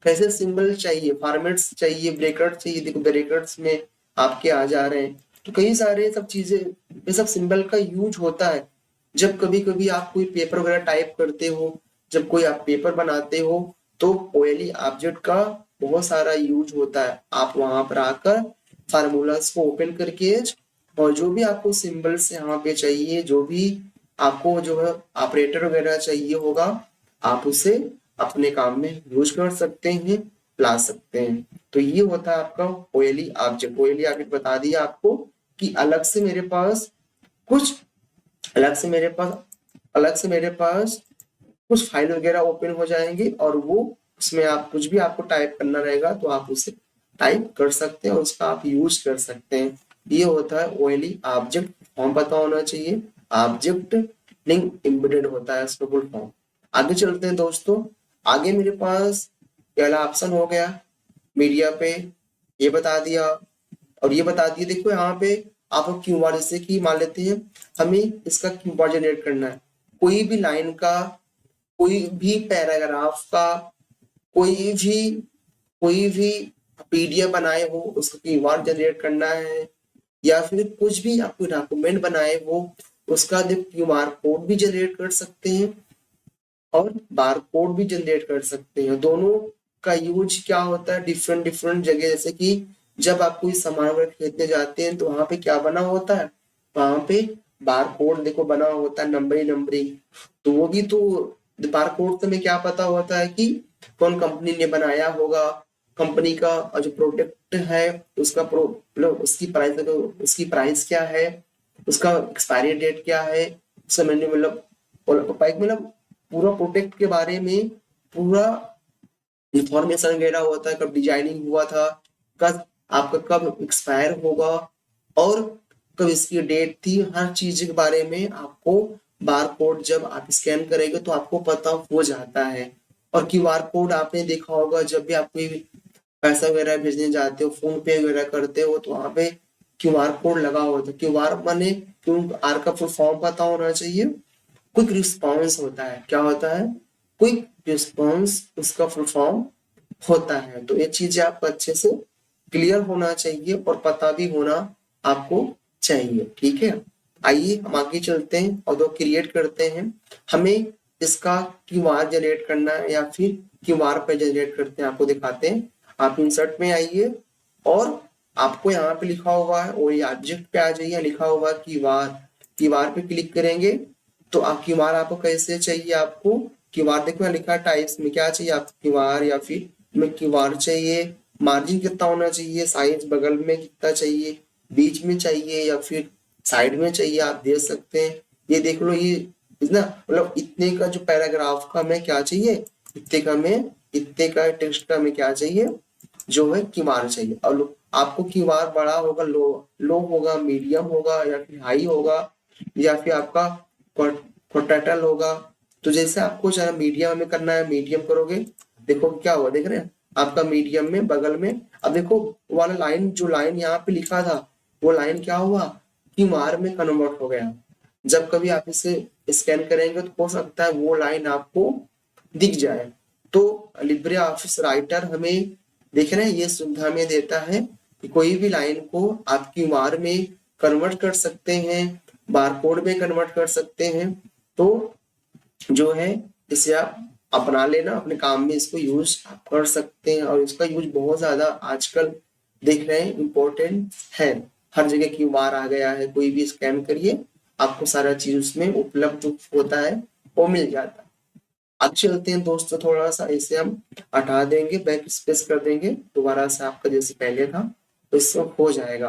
कैसे सिंबल चाहिए, फॉर्मेट्स चाहिए, ब्रैकेट चाहिए, देखो ब्रैकेट्स में आपके आ जा रहे हैं। तो कई सारे सब चीजें, ये सब सिंबल का यूज होता है जब कभी कभी आप कोई पेपर वगैरह टाइप करते हो, जब कोई आप पेपर बनाते हो, तो ओएलई ऑब्जेक्ट का बहुत सारा यूज होता है। आप वहां पर आकर फार्मूलाज को ओपन करके और जो भी आपको सिंबल्स यहाँ पे चाहिए, जो भी आपको जो है ऑपरेटर वगैरह चाहिए होगा, आप उसे अपने काम में यूज कर सकते हैं, ला सकते हैं। तो ये होता है आपका ओएलई ऑब्जेक्ट। ओएलई ऑब्जेक्ट बता दिया आपको कि अलग से मेरे पास कुछ अलग से मेरे पास अलग से मेरे पास कुछ फाइल वगैरह ओपन हो जाएंगे, और वो उसमें आप कुछ भी आपको टाइप करना रहेगा तो आप उसे टाइप कर सकते हैं और उसका आप यूज कर सकते हैं। ये होता है ओएलई ऑब्जेक्ट। फॉर्म पता होना चाहिए, ऑब्जेक्ट लिंक एम्बेडेड होता है इसका फुल फॉर्म। आगे चलते हैं दोस्तों। आगे मेरे पास पहला ऑप्शन हो गया मीडिया पे, ये बता दिया। और ये बता दिए देखो यहाँ पे आप क्यूआर, जैसे कि मान लेते हैं हमें इसका क्यूआर जनरेट करना है, कोई भी लाइन का, कोई भी पैराग्राफ का, कोई भी कोई भी पीडीएफ बनाए हो उसका क्यूआर जनरेट करना है, या फिर कुछ भी आप कोई डॉक्यूमेंट बनाए हो उसका क्यूआर कोड भी जनरेट कर सकते हैं और बार कोड भी जनरेट कर सकते हैं। दोनों का यूज क्या होता है डिफरेंट डिफरेंट जगह, जैसे कि जब आप कोई सामान वगैरह खरीदने जाते हैं तो वहां पे क्या बना होता है, वहां पे बार कोड देखो बना होता है, नंबरिंग नंबरिंग। तो वो भी तो बार कोड से हमें क्या पता होता है कि कौन कंपनी ने बनाया होगा, कंपनी का और जो प्रोडक्ट है उसका मतलब उसकी प्राइस क्या है, उसका एक्सपायरी डेट क्या है, उसका मैंने मतलब पूरा प्रोडक्ट के बारे में पूरा इंफॉर्मेशन वगैरह होता है, कब डिजाइनिंग हुआ था, कब आपका कब एक्सपायर होगा, और कब इसकी डेट थी, हर चीज के बारे में आपको बार कोड जब आप स्कैन करेंगे तो आपको पता हो जाता है। और क्यूआर कोड आपने देखा होगा जब भी आप कोई पैसा वगैरह भेजने जाते हो, फोन पे वगैरह करते हो, तो वहां पे क्यूआर कोड लगा होता है। क्यूआर माने क्यूआर का फुल फॉर्म पता होना चाहिए, क्विक रिस्पॉन्स होता है। क्या होता है, क्विक रिस्पॉन्स उसका फुल फॉर्म होता है। तो ये चीजें आपको अच्छे से क्लियर होना चाहिए और पता भी होना आपको चाहिए, ठीक है। आइए हम आगे चलते हैं और दो क्रिएट करते हैं। हमें इसका क्यूआर जनरेट करना है या फिर क्यूआर पे जनरेट करते हैं, आपको दिखाते हैं। आप इंसर्ट में आइए और आपको यहाँ पे लिखा हुआ है, और ये ऑब्जेक्ट पे आ जाइए, लिखा हुआ है क्यूआर। क्यूआर पे क्लिक करेंगे तो आप क्यूआर आपको कैसे चाहिए, आपको क्यूआर देखो यहाँ लिखा है टाइप्स में क्या चाहिए आपको, क्यूआर या फिर में क्यूआर चाहिए, मार्जिन कितना होना चाहिए, साइज बगल में कितना चाहिए, बीच में चाहिए या फिर साइड में चाहिए, आप दे सकते हैं। ये देख लो, ये ना मतलब इतने का जो पैराग्राफ का हमें क्या चाहिए, इतने का टेक्स्ट का हमें क्या चाहिए, जो है क्यूआर चाहिए। और आपको क्यूआर बड़ा होगा, लो लो होगा, मीडियम होगा या फिर हाई होगा, या फिर आपका पोर्ट्रेटल होगा। तो जैसे आपको चाहे मीडियम में करना है मीडियम करोगे, देखो क्या हुआ, देख रहे हैं आपका मीडियम में बगल में। अब देखो वाला लाइन, जो लाइन यहाँ पे लिखा था वो लाइन क्या हुआ, क्यूआर में कन्वर्ट हो गया। जब कभी आप इसे स्कैन करेंगे तो हो सकता है वो लाइन आपको दिख जाए। तो लिब्रे ऑफिस राइटर हमें देख रहे हैं ये सुविधा में देता है कि कोई भी लाइन को आप क्यूआर में कन्वर्ट कर सकते हैं, बारकोड में कन्वर्ट कर सकते हैं। तो जो है इसे आप अपना लेना, अपने काम में इसको यूज कर सकते हैं। और इसका यूज बहुत ज्यादा आजकल देख रहे हैं इम्पोर्टेंट है, हर जगह क्यूआर आ गया है, कोई भी स्कैन करिए आपको सारा चीज उसमें उपलब्ध होता है, वो मिल जाता है। अब चलते हैं दोस्तों, थोड़ा सा इसे हम हटा देंगे, बैक स्पेस कर देंगे दोबारा से आपका जैसे पहले था। तो इससे हो जाएगा।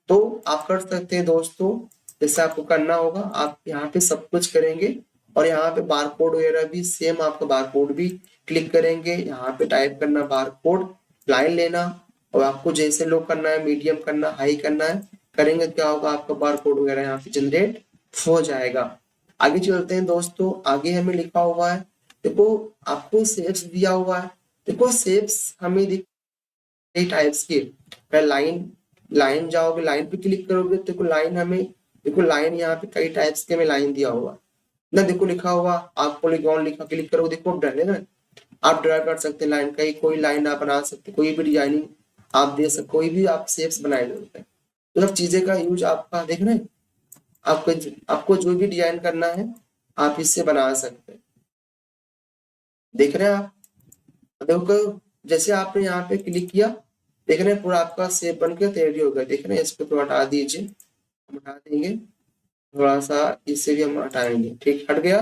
तो आप कर सकते हैं दोस्तों, जैसे आपको करना होगा आप यहाँ पे सब कुछ करेंगे और यहाँ पे बारकोड वगैरह भी सेम, आपका बारकोड भी क्लिक करेंगे, यहाँ पे टाइप करना बारकोड, लाइन लेना और आपको जैसे लो करना है, मीडियम करना, हाई करना है, करेंगे क्या होगा आपका बारकोड वगैरह यहाँ पे जनरेट हो जाएगा। आगे चलते हैं दोस्तों, आगे हमें लिखा हुआ है, देखो आपको शेप्स दिया हुआ है। देखो शेप्स हमें कई टाइप्स के, पहले लाइन, लाइन जाओगे, लाइन पे क्लिक करोगे, देखो लाइन हमें, देखो लाइन यहाँ पे कई टाइप्स के में लाइन दिया हुआ ना, देखो लिखा हुआ आप पॉलीगॉन लिखा, क्लिक करोगे देखो डन है ना, आप ड्रा कर सकते हैं लाइन, कहीं कोई लाइन आप बना सकते, कोई भी डिजाइनिंग आप दे सकते, कोई भी आप शेप्स बनाए सकते हैं। तो सब चीजें का यूज आपका देख रहे हैं, आपको आपको जो भी डिजाइन करना है आप इससे बना सकते हैं। देख रहे हैं आप, देखो जैसे आपने यहाँ पे क्लिक किया, देख रहे हैं पूरा आपका शेप बन के तैयारी हो गया। देख रहे हैं, इसको थोड़ा हटा दीजिए, हम हटा देंगे थोड़ा सा, इससे भी हम हटाएंगे, ठीक हट गया।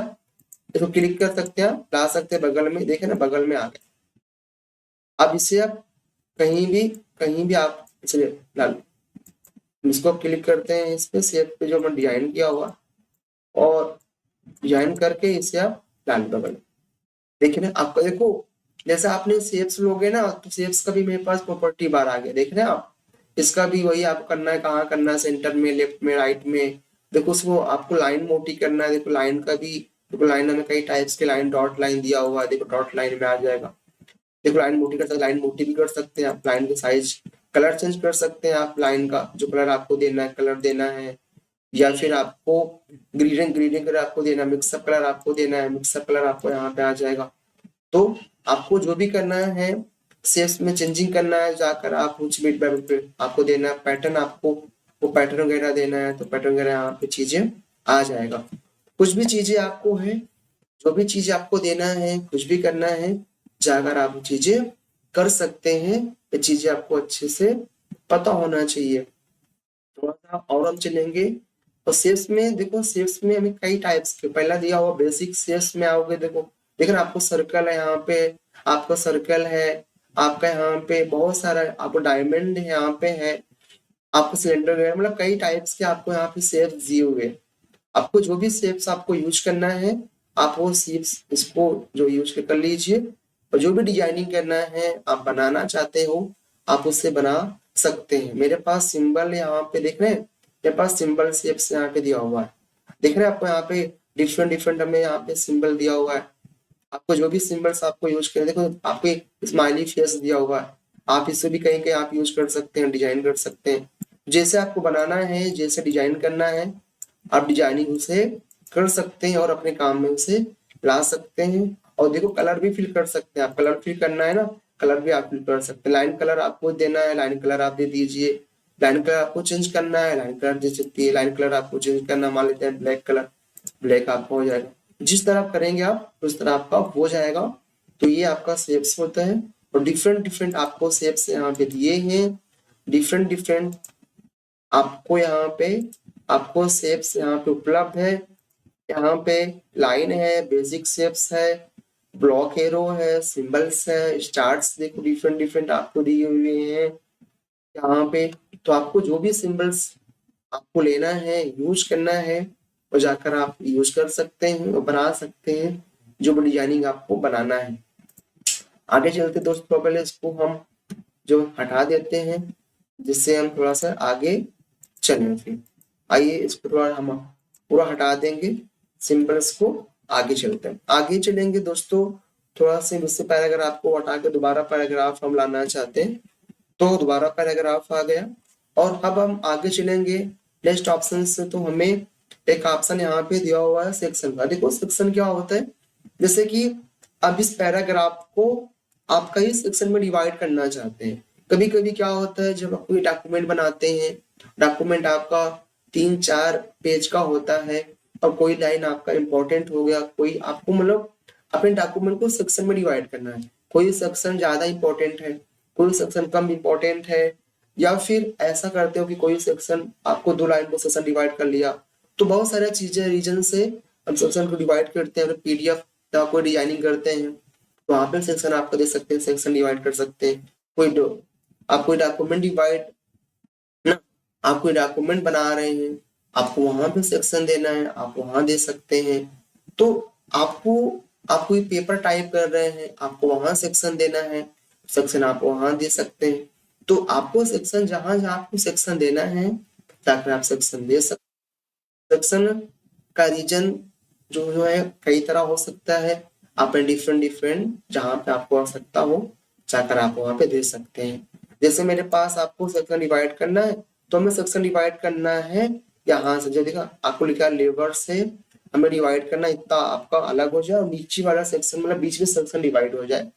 इसको क्लिक कर सकते हैं, ला सकते हैं बगल में, देखे ना बगल में आ गया। अब इसे आप कहीं भी आप इसे ला लो, इसको क्लिक करते हैं, इस पे शेप पे जो हमने डिजाइन किया हुआ और डिजाइन करके इसे आप डाल बगल में। देखिए ना आपका, देखो जैसे आपने शेप्स लोगे ना तो शेप्स का भी मेरे पास प्रॉपर्टी बार आ गया, देख रहे हैं आप। इसका भी वही आपको करना है, कहाँ करना है, सेंटर में, लेफ्ट में, राइट में। देखो उसको आपको लाइन मोटी करना है, देखो लाइन का भी, देखो लाइन में कई टाइप्स के लाइन, डॉट लाइन दिया हुआ है, देखो डॉट लाइन में आ जाएगा। देखो लाइन मोटी कर सकते, लाइन मोटी भी कर सकते हैं आप, लाइन के साइज, कलर चेंज कर सकते हैं आप, लाइन का जो कलर आपको देना है कलर देना है, या फिर आपको ग्रीडिंग ग्रीडिंग कलर आपको देना है, मिक्सअप कलर आपको देना है, मिक्सअप कलर आपको यहाँ पे आ जाएगा। तो आपको जो भी करना है, शेप्स में चेंजिंग करना है, जाकर आप कुछ बिट बाय बिट आपको देना है, पैटर्न आपको वो पैटर्न वगैरह देना है, तो पैटर्न वगैरह यहाँ पे चीजें आ जाएगा। कुछ भी चीजें आपको है, जो भी चीजें आपको देना है, कुछ भी करना है, जाकर आप चीजें कर सकते हैं। ये चीजें आपको अच्छे से पता होना चाहिए। थोड़ा सा और हम चलेंगे, और शेप्स में देखो, शेप्स में हमें कई टाइप्स के, पहला दिया हुआ बेसिक शेप्स में आओगे, देखो देख रहे आपको सर्कल है यहाँ पे, आपका सर्कल है, आपका यहाँ पे बहुत सारा आपको डायमंड यहाँ पे है, आपको सिलेंडर है, मतलब कई टाइप्स के आपको यहाँ पे शेप्स दिए हुए हैं। आपको जो भी शेप्स आपको यूज करना है, आप वो शेप्स इसको जो यूज कर लीजिए, और जो भी डिजाइनिंग करना है आप बनाना चाहते हो आप उससे बना सकते हैं। मेरे पास सिंबल यहाँ पे देख रहे हैं, मेरे पास सिंबल शेप्स यहाँ पे दिया हुआ है, देख रहे हैं आपको यहाँ पे डिफरेंट डिफरेंट हमें यहाँ पे सिंबल दिया हुआ है। आपको जो भी सिंबल्स आपको यूज करें, देखो आपके स्माइली फेस दिया हुआ है, आप इससे भी कहीं कहीं आप यूज कर सकते हैं, डिजाइन कर सकते हैं, जैसे आपको बनाना है, जैसे डिजाइन करना है आप डिजाइनिंग उसे कर सकते हैं और अपने काम में उसे ला सकते हैं। और देखो कलर भी फिल कर सकते हैं आप, कलर फिल करना है ना, कलर भी आप फिल कर सकते हैं, लाइन कलर आपको देना है, लाइन कलर आप दे दीजिए, लाइन कलर आपको चेंज करना है, लाइन कलर दे सकती है, लाइन कलर आपको चेंज करना, मान लेते हैं ब्लैक कलर, ब्लैक आपका हो जाएगा, जिस तरह आप करेंगे आप उस तरह आपका हो जाएगा। तो ये आपका शेप्स होता है, और डिफरेंट डिफरेंट आपको शेप्स यहाँ पे दिए हैं, डिफरेंट डिफरेंट आपको यहाँ पे आपको शेप्स यहाँ पे उपलब्ध है। यहाँ पे लाइन है, बेसिक शेप्स है, ब्लॉक एरो है, सिंबल्स है, स्टार्स देखो डिफरेंट डिफरेंट आपको दिए हुए हैं यहाँ पे। तो आपको जो भी सिंबल्स आपको लेना है, यूज करना है, और जाकर आप यूज कर सकते हैं और बना सकते हैं जो भी डिजाइनिंग आपको बनाना है। आगे चलते दोस्तों, पहले इसको हम जो हटा देते हैं, जिससे हम थोड़ा सा आगे चलें। फिर आइए इसको थोड़ा हम पूरा हटा देंगे, सिंबल्स को, आगे चलते हैं। आगे चलेंगे दोस्तों, थोड़ा सा इससे पैराग्राफ को हटा के दोबारा पैराग्राफ हम लाना चाहते हैं, तो दोबारा पैराग्राफ आ गया। और अब हम आगे चलेंगे नेक्स्ट ऑप्शन से, तो हमें एक ऑप्शन यहाँ पे दिया हुआ है सेक्शन का। देखो सेक्शन क्या होता है, जैसे कि अब इस पैराग्राफ को आप कई सेक्शन में डिवाइड करना चाहते हैं। कभी कभी क्या होता है, जब आप कोई डॉक्यूमेंट बनाते हैं, डॉक्यूमेंट आपका 3-4 पेज का होता है, और कोई लाइन आपका इंपॉर्टेंट हो गया, कोई आपको मतलब अपने डॉक्यूमेंट को सेक्शन में डिवाइड करना है, कोई सेक्शन ज्यादा इंपॉर्टेंट है, कोई सेक्शन कम इंपॉर्टेंट है, या फिर ऐसा करते हो कि कोई सेक्शन आपको 2 लाइन को सेक्शन डिवाइड कर लिया। तो बहुत सारी चीजें रीजन से हम सेक्शन को डिवाइड करते हैं, पीडीएफ या कोई डिजाइनिंग करते हैं, तो वहां पे सेक्शन आपको दे सकते हैं, सेक्शन डिवाइड कर सकते हैं। कोई आप कोई डॉक्यूमेंट डिवाइड आप कोई डॉक्यूमेंट बना रहे हैं, आपको वहां पे सेक्शन देना है, आप वहां दे सकते हैं। तो आपको आप कोई पेपर टाइप कर रहे हैं, आपको वहां सेक्शन देना है, सेक्शन आप वहां दे सकते हैं। तो आपको सेक्शन जहां जहां आपको सेक्शन देना है ताकि आप सेक्शन दे सकते। सेक्शन का रीजन जो जो है कई तरह हो सकता है। आप डिफरेंट डिफरेंट जहाँ पे आपको आवश्यकता हो जाकर आप वहां पे दे सकते हैं। जैसे मेरे पास आपको सेक्शन डिवाइड करना है, तो हमें सेक्शन डिवाइड करना है यहाँ से। जो देखा आपको लिखा लेबर से हमें डिवाइड करना, इतना आपका अलग हो जाए और नीचे वाला सेक्शन मतलब बीच में सेक्शन डिवाइड हो जाए।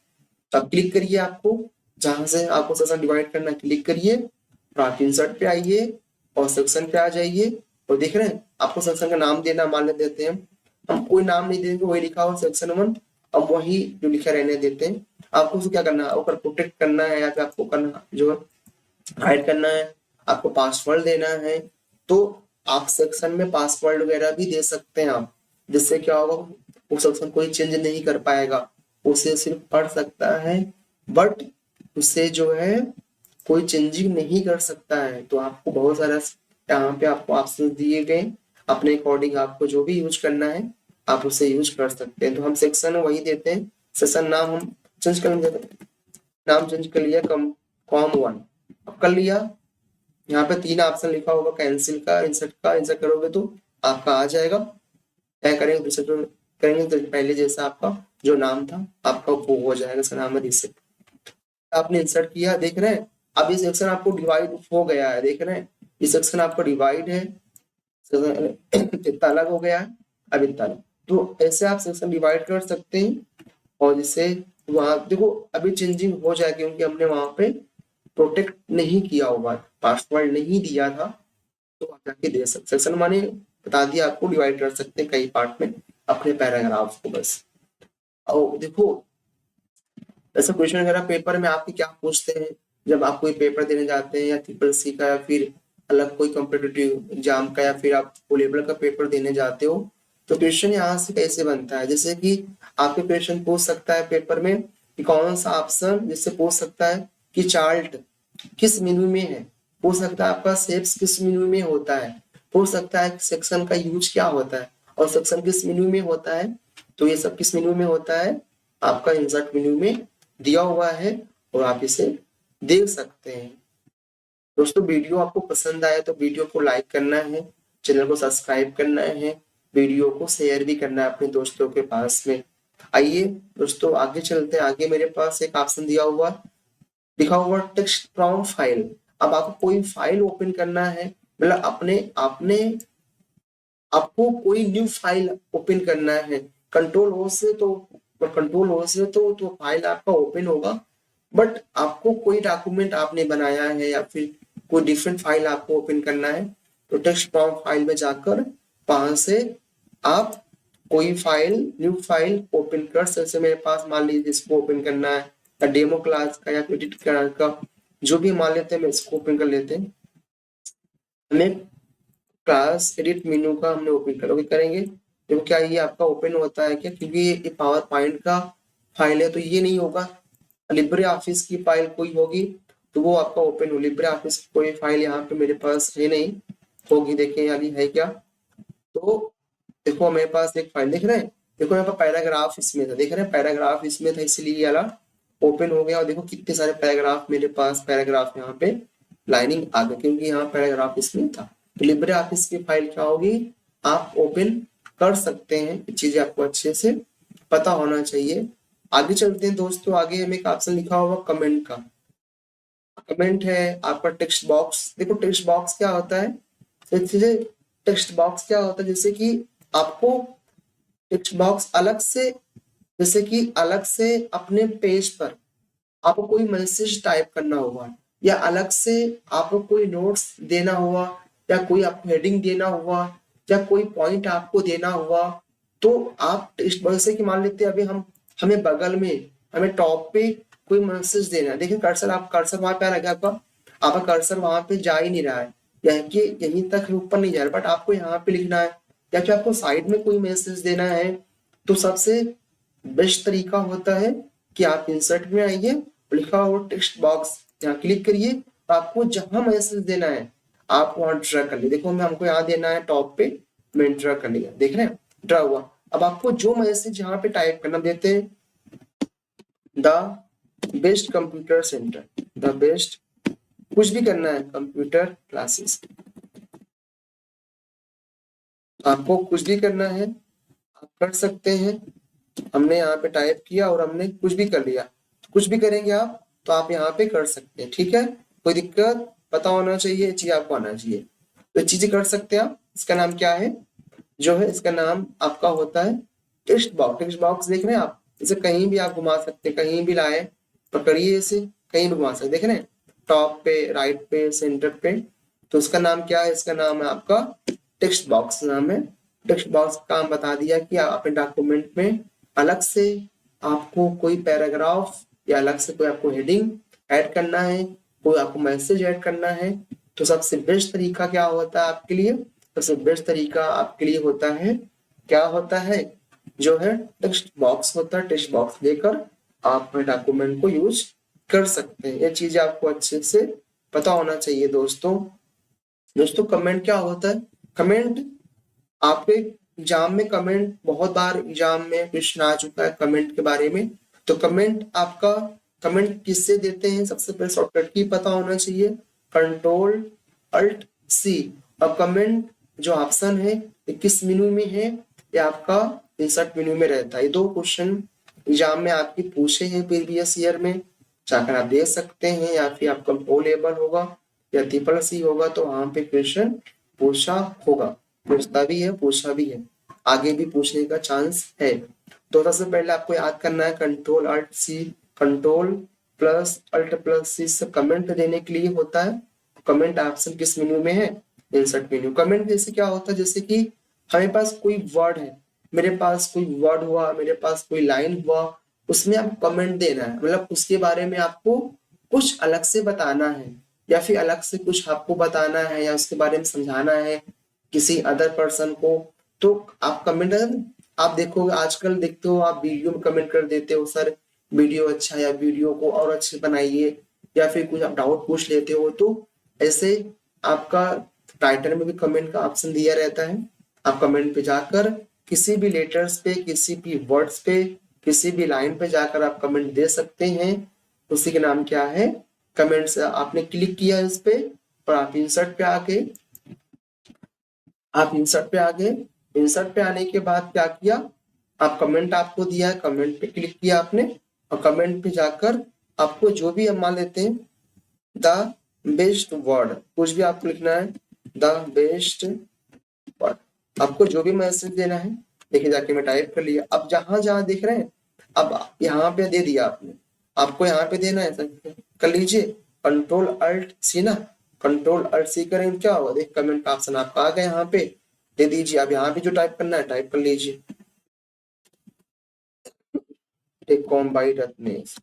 तो आप क्लिक करिए, आपको जहां से आपको सेक्शन डिवाइड करना है क्लिक करिए और आप इंसर्ट पे आइए और सेक्शन पे आ जाइए। और देख रहे हैं आपको सेक्शन का नाम देना, मान देते हैं हम कोई नाम नहीं देंगे, वही लिखा हो सेक्शन 1, अब वही जो लिखा रहने देते हैं। आपको उसे क्या करना है, ऊपर प्रोटेक्ट करना है या फिर आपको करना जो हाइड करना है, आपको पासवर्ड देना है। तो आप सेक्शन में पासवर्ड वगैरह भी दे सकते हैं आप, जिससे क्या होगा वो सेक्शन कोई चेंज नहीं कर पाएगा, उसे सिर्फ पढ़ सकता है बट उसे जो है कोई चेंजिंग नहीं कर सकता है। तो आपको बहुत सारा यहाँ पे आपको ऑप्शन दिए गए, अपने अकॉर्डिंग आपको जो भी यूज करना है आप उसे यूज कर सकते हैं। तो हम सेक्शन वही देते हैं, सेशन नाम हम चेंज कर देते हैं। नाम चेंज कर लिया com1 अब कर लिया। यहाँ पे 3 ऑप्शन लिखा होगा, कैंसिल का, इंसर्ट का। इंसर्ट करोगे तो आपका आ जाएगा। क्या करेंगे, रिसेट करेंगे तो पहले जैसा आपका जो नाम था आपका वो हो जाएगा, इसका नाम है रिसेट। आपने इंसर्ट किया, देख रहे हैं अब ये सेक्शन आपको डिवाइड हो गया है, देख रहे हैं ये सेक्शन आपका डिवाइड है, इतना अलग हो गया है, अब इतना अलग। तो ऐसे आप सेक्शन डिवाइड कर सकते हैं और जिससे वहां देखो अभी चेंजिंग हो जाए क्योंकि हमने वहां पे प्रोटेक्ट नहीं किया हुआ, पासवर्ड नहीं दिया था। तो आप जाके दे सकते, सेक्शन माने बता दिया आपको, डिवाइड कर सकते हैं कई पार्ट में अपने पैराग्राफ को बस। और देखो ऐसा क्वेश्चन वगैरह पेपर में आपके क्या पूछते हैं, जब आप कोई पेपर देने जाते हैं या ट्रिपल सी का या फिर अलग कोई कॉम्पिटिटिव एग्जाम का या फिर आप ओ लेवल का पेपर देने जाते हो, तो क्वेश्चन यहाँ से कैसे बनता है। जैसे कि आपके क्वेश्चन पूछ सकता है पेपर में कि कौन सा ऑप्शन, जिससे पूछ सकता है कि चार्ट किस मेनू में है, पूछ सकता है आपका शेप्स किस मेनू में होता है, पूछ सकता है सेक्शन का यूज क्या होता है और सेक्शन किस मेनू में होता है। तो ये सब किस मेनू में होता है, आपका इंसर्ट मेनू में दिया हुआ है और आप इसे देख सकते हैं। दोस्तों वीडियो आपको पसंद आए तो वीडियो को लाइक करना है, चैनल को सब्सक्राइब करना है, वीडियो को शेयर भी करना है अपने दोस्तों के पास में। आइए दोस्तों आगे चलते हैं। आगे मेरे पास एक ऑप्शन दिया हुआ, लिखा हुआ टेक्स्ट फ्रॉम फाइल। अब आपको कोई फाइल ओपन करना है, मतलब अपने आपने आपको कोई न्यू फाइल ओपन करना है। कंट्रोल ओ से तो फाइल आपका ओपन होगा, बट आपको कोई डॉक्यूमेंट आपने बनाया है या फिर कोई डिफरेंट फाइल आपको ओपन करना है, तो टेक्स्ट फ्रॉम फाइल में जाकर वहां से आप कोई फाइल न्यू फाइल ओपन कर सकते। मेरे पास मान लीजिए इसको ओपन करना है या डेमो क्लास का या क्रेडिट क्लास का, जो भी मान लेते हैं, मैं इसको ओपन कर लेते हैं। हमें क्लास एडिट मेनू का हमने ओपन करेंगे। देखो क्या ये आपका ओपन होता है क्या, क्योंकि ये पावर पॉइंट का फाइल है तो ये नहीं होगा। लिब्रे ऑफिस की फाइल कोई होगी तो वो आपका ओपन हो। लिब्रे ऑफिस की कोई फाइल यहाँ पे मेरे पास है नहीं, होगी देखें यानी है क्या। तो देखो मेरे पास एक फाइल देख रहे हैं, देखो यहाँ पर पैराग्राफ इसमें था, देख रहे हैं पैराग्राफ इसमें था इसलिए ये वाला ओपन हो गया। और देखो कितने सारे पैराग्राफ मेरे पास, पैराग्राफ यहाँ पे लाइनिंग आ गई क्योंकि यहाँ पैराग्राफ इसमें था। तो लिब्रे ऑफिस की फाइल क्या होगी, आप ओपन कर सकते हैं। चीजें आपको अच्छे से पता होना चाहिए। आगे चलते हैं दोस्तों। आगे हमें एक ऑप्शन लिखा होगा कमेंट का। कमेंट है आपका टेक्स्ट बॉक्स। देखो टेक्स्ट बॉक्स क्या होता है, टेक्स्ट बॉक्स क्या होता है, जैसे कि आपको टेक्स्ट बॉक्स अलग से, जैसे कि अलग से अपने पेज पर आपको कोई मैसेज टाइप करना होगा या अलग से आपको कोई नोट्स देना हुआ या कोई आपको हेडिंग देना हुआ या कोई पॉइंट आपको देना हुआ, तो आप टेक्स्ट बॉक्स से कि मान लेते हैं अभी हमें बगल में हमें टॉप पे कोई मैसेज देना है। देखिए कर्सर, आप कर्सर वहां पे आ रहा है आपका, आपका कर्सर वहां पे जा ही नहीं रहा है, यानी कि यहीं तक ऊपर नहीं जा रहा, बट आपको यहाँ पे लिखना है या फिर आपको साइड में कोई मैसेज देना है। तो सबसे बेस्ट तरीका होता है कि आप इंसर्ट में आइए, लिखा हुआ टेक्स्ट बॉक्स यहाँ क्लिक करिए, आपको जहां मैसेज देना है आप वहां ड्रा कर लिए। देखो हमको यहाँ देना है टॉप पे, मैं ड्रा कर लिया, देख रहे हैं ड्रा हुआ। अब आपको जो मैसेज यहाँ पे टाइप करना देते हैं, the best computer centre, the best, कुछ भी करना है, कंप्यूटर क्लासेस, आपको कुछ भी करना है आप कर सकते हैं। हमने यहाँ पे टाइप किया और हमने कुछ भी कर लिया, कुछ भी करेंगे आप तो आप यहाँ पे कर सकते हैं, ठीक है। कोई दिक्कत, पता होना चाहिए, ये चीज आपको आना चाहिए, तो चीजें कर सकते हैं आप। इसका नाम क्या है, जो है इसका नाम आपका होता है टेक्स्ट बॉक्स। टेक्स्ट बॉक्स देख रहे हैं आप, इसे कहीं भी आप घुमा सकते हैं, कहीं भी लाए पकड़िए इसे, कहीं भी घुमा सकते, देख रहे हैं टॉप पे, राइट पे, सेंटर पे। तो इसका नाम क्या है, इसका नाम है आपका टेक्स्ट बॉक्स नाम है। टेक्स्ट बॉक्स का काम बता दिया कि आप अपने डॉक्यूमेंट में अलग से आपको कोई पैराग्राफ या अलग से कोई आपको हेडिंग ऐड करना है, कोई आपको मैसेज ऐड करना है, तो सबसे बेस्ट तरीका क्या होता है आपके लिए, सबसे बेस्ट तरीका आपके लिए होता है, क्या होता है, जो है टेक्स्ट बॉक्स होता है। टेक्स्ट बॉक्स लेकर आप अपने डॉक्यूमेंट को यूज कर सकते हैं। ये चीज आपको अच्छे से पता होना चाहिए दोस्तों। दोस्तों कमेंट क्या होता है, कमेंट आपके एग्जाम में, कमेंट बहुत बार एग्जाम में क्वेश्चन आ चुका है कमेंट के बारे में। तो कमेंट आपका, कमेंट किससे देते हैं, सबसे पहले शॉर्टकट की पता होना चाहिए, कंट्रोल अल्ट सी। और कमेंट जो ऑप्शन है ये किस मेनू में है, ये आपका इंसर्ट मेनू में रहता है। ये दो क्वेश्चन एग्जाम में आपकी पूछे हैं प्रीवियस ईयर में, जाकर आप दे सकते हैं, या फिर आपका ओ लेवल होगा या ट्रिपल सी होगा तो वहां पे क्वेश्चन पूछा होगा, पूछता भी है, पूछा भी है, आगे भी पूछने का चांस है। तो सबसे पहले आपको याद करना है control alt C, control plus alt plus C से कमेंट देने के लिए होता है। कमेंट ऑप्शन किस मेन्यू में है, इंसर्ट मेन्यू। कमेंट जैसे क्या होता है, जैसे कि हमारे पास कोई वर्ड है, मेरे पास कोई वर्ड हुआ, मेरे पास कोई लाइन हुआ, उसमें आपको कमेंट देना है, मतलब उसके बारे में आपको कुछ अलग से बताना है, या फिर अलग से कुछ आपको बताना है, या उसके बारे में समझाना है किसी अदर पर्सन को। तो आप कमेंट, आप देखोगे आजकल देखते हो आप वीडियो में कमेंट कर देते हो, सर वीडियो अच्छा है, या वीडियो को और अच्छे बनाइए, या फिर कुछ आप डाउट पूछ लेते हो। तो ऐसे आपका राइटर में भी कमेंट का ऑप्शन दिया रहता है। आप कमेंट पे जाकर किसी भी लेटर्स पे, किसी भी वर्ड्स पे, किसी भी लाइन पे जाकर आप कमेंट दे सकते हैं। उसी के नाम क्या है, कमेंट्स। आपने क्लिक किया इस पे और आप इंसर्ट पे आके, आप इंसर्ट पे आ गए। इंसर्ट पे आने के बाद क्या किया, आप कमेंट आपको दिया है, कमेंट पे क्लिक किया आपने, और कमेंट पे जाकर आपको जो भी हम मान लेते हैं द बेस्ट वर्ड, कुछ भी आपको लिखना है, द बेस्ट वर्ड, आपको जो भी मैसेज देना है। देखिए जाके मैं टाइप कर लिया। अब जहां जहां देख रहे हैं, अब यहाँ पे दे दिया आपने, आपको यहाँ पे देना है, कर लीजिए कंट्रोल अल्ट सी ना, कंट्रोल अल्ट सी करेंगे क्या होगा, देख कमेंट का ऑप्शन आपका आ गया, यहाँ पे दे दीजिए। अब यहाँ पे जो टाइप करना है टाइप कर लीजिए, टेक कॉम बाई रत्नेश,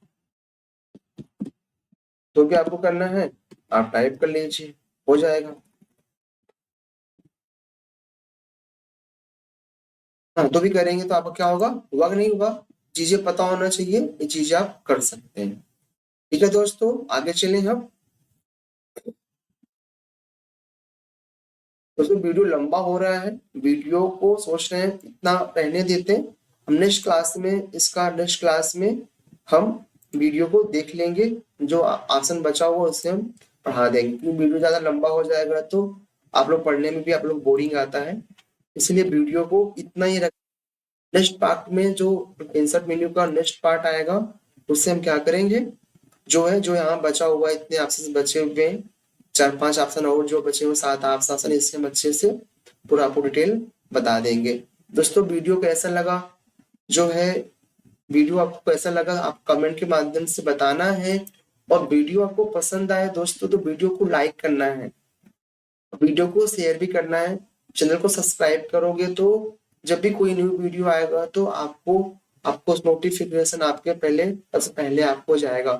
तो भी आपको करना है आप टाइप कर लीजिए, हो जाएगा। हाँ तो भी करेंगे तो आपका क्या होगा, हुआ कि नहीं हुआ, चीजें पता होना चाहिए, ये चीजें आप कर सकते हैं। ठीक है दोस्तों, आगे चलें हम। दोस्तों वीडियो लंबा हो रहा है, वीडियो को सोच रहे हैं इतना रहने देते हैं, हम नेक्स्ट क्लास में, इसका नेक्स्ट क्लास में हम वीडियो को देख लेंगे, जो ऑप्शन बचा हुआ उससे हम पढ़ा देंगे, क्योंकि वीडियो ज्यादा लंबा हो जाएगा तो आप लोग पढ़ने में भी आप लोग बोरिंग आता है, इसलिए वीडियो को इतना ही रख। नेक्स्ट पार्ट में जो इंसर्ट मेन्यू का नेक्स्ट पार्ट आएगा उससे हम क्या करेंगे, जो है जो यहाँ बचा हुआ है, इतने ऑप्शन बचे हुए हैं, चार पांच ऑप्शन और जो बचे हुए, सात ऑप्शन, इससे हम अच्छे से पूरा आपको डिटेल बता देंगे। दोस्तों वीडियो कैसा लगा, जो है वीडियो आपको कैसा लगा आप कमेंट के माध्यम से बताना है। और वीडियो आपको पसंद आए दोस्तों तो वीडियो को लाइक करना है, वीडियो को शेयर भी करना है, चैनल को सब्सक्राइब करोगे तो जब भी कोई न्यू वीडियो आएगा तो आपको आपको नोटिफिकेशन आपके पहले, सबसे पहले आपको जाएगा।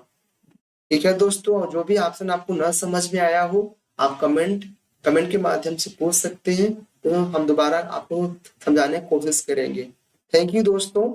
ठीक है दोस्तों, और जो भी ऑप्शन आपको न समझ में आया हो आप कमेंट कमेंट के माध्यम से पूछ सकते हैं, तो हम दोबारा आपको समझाने की कोशिश करेंगे। थैंक यू दोस्तों।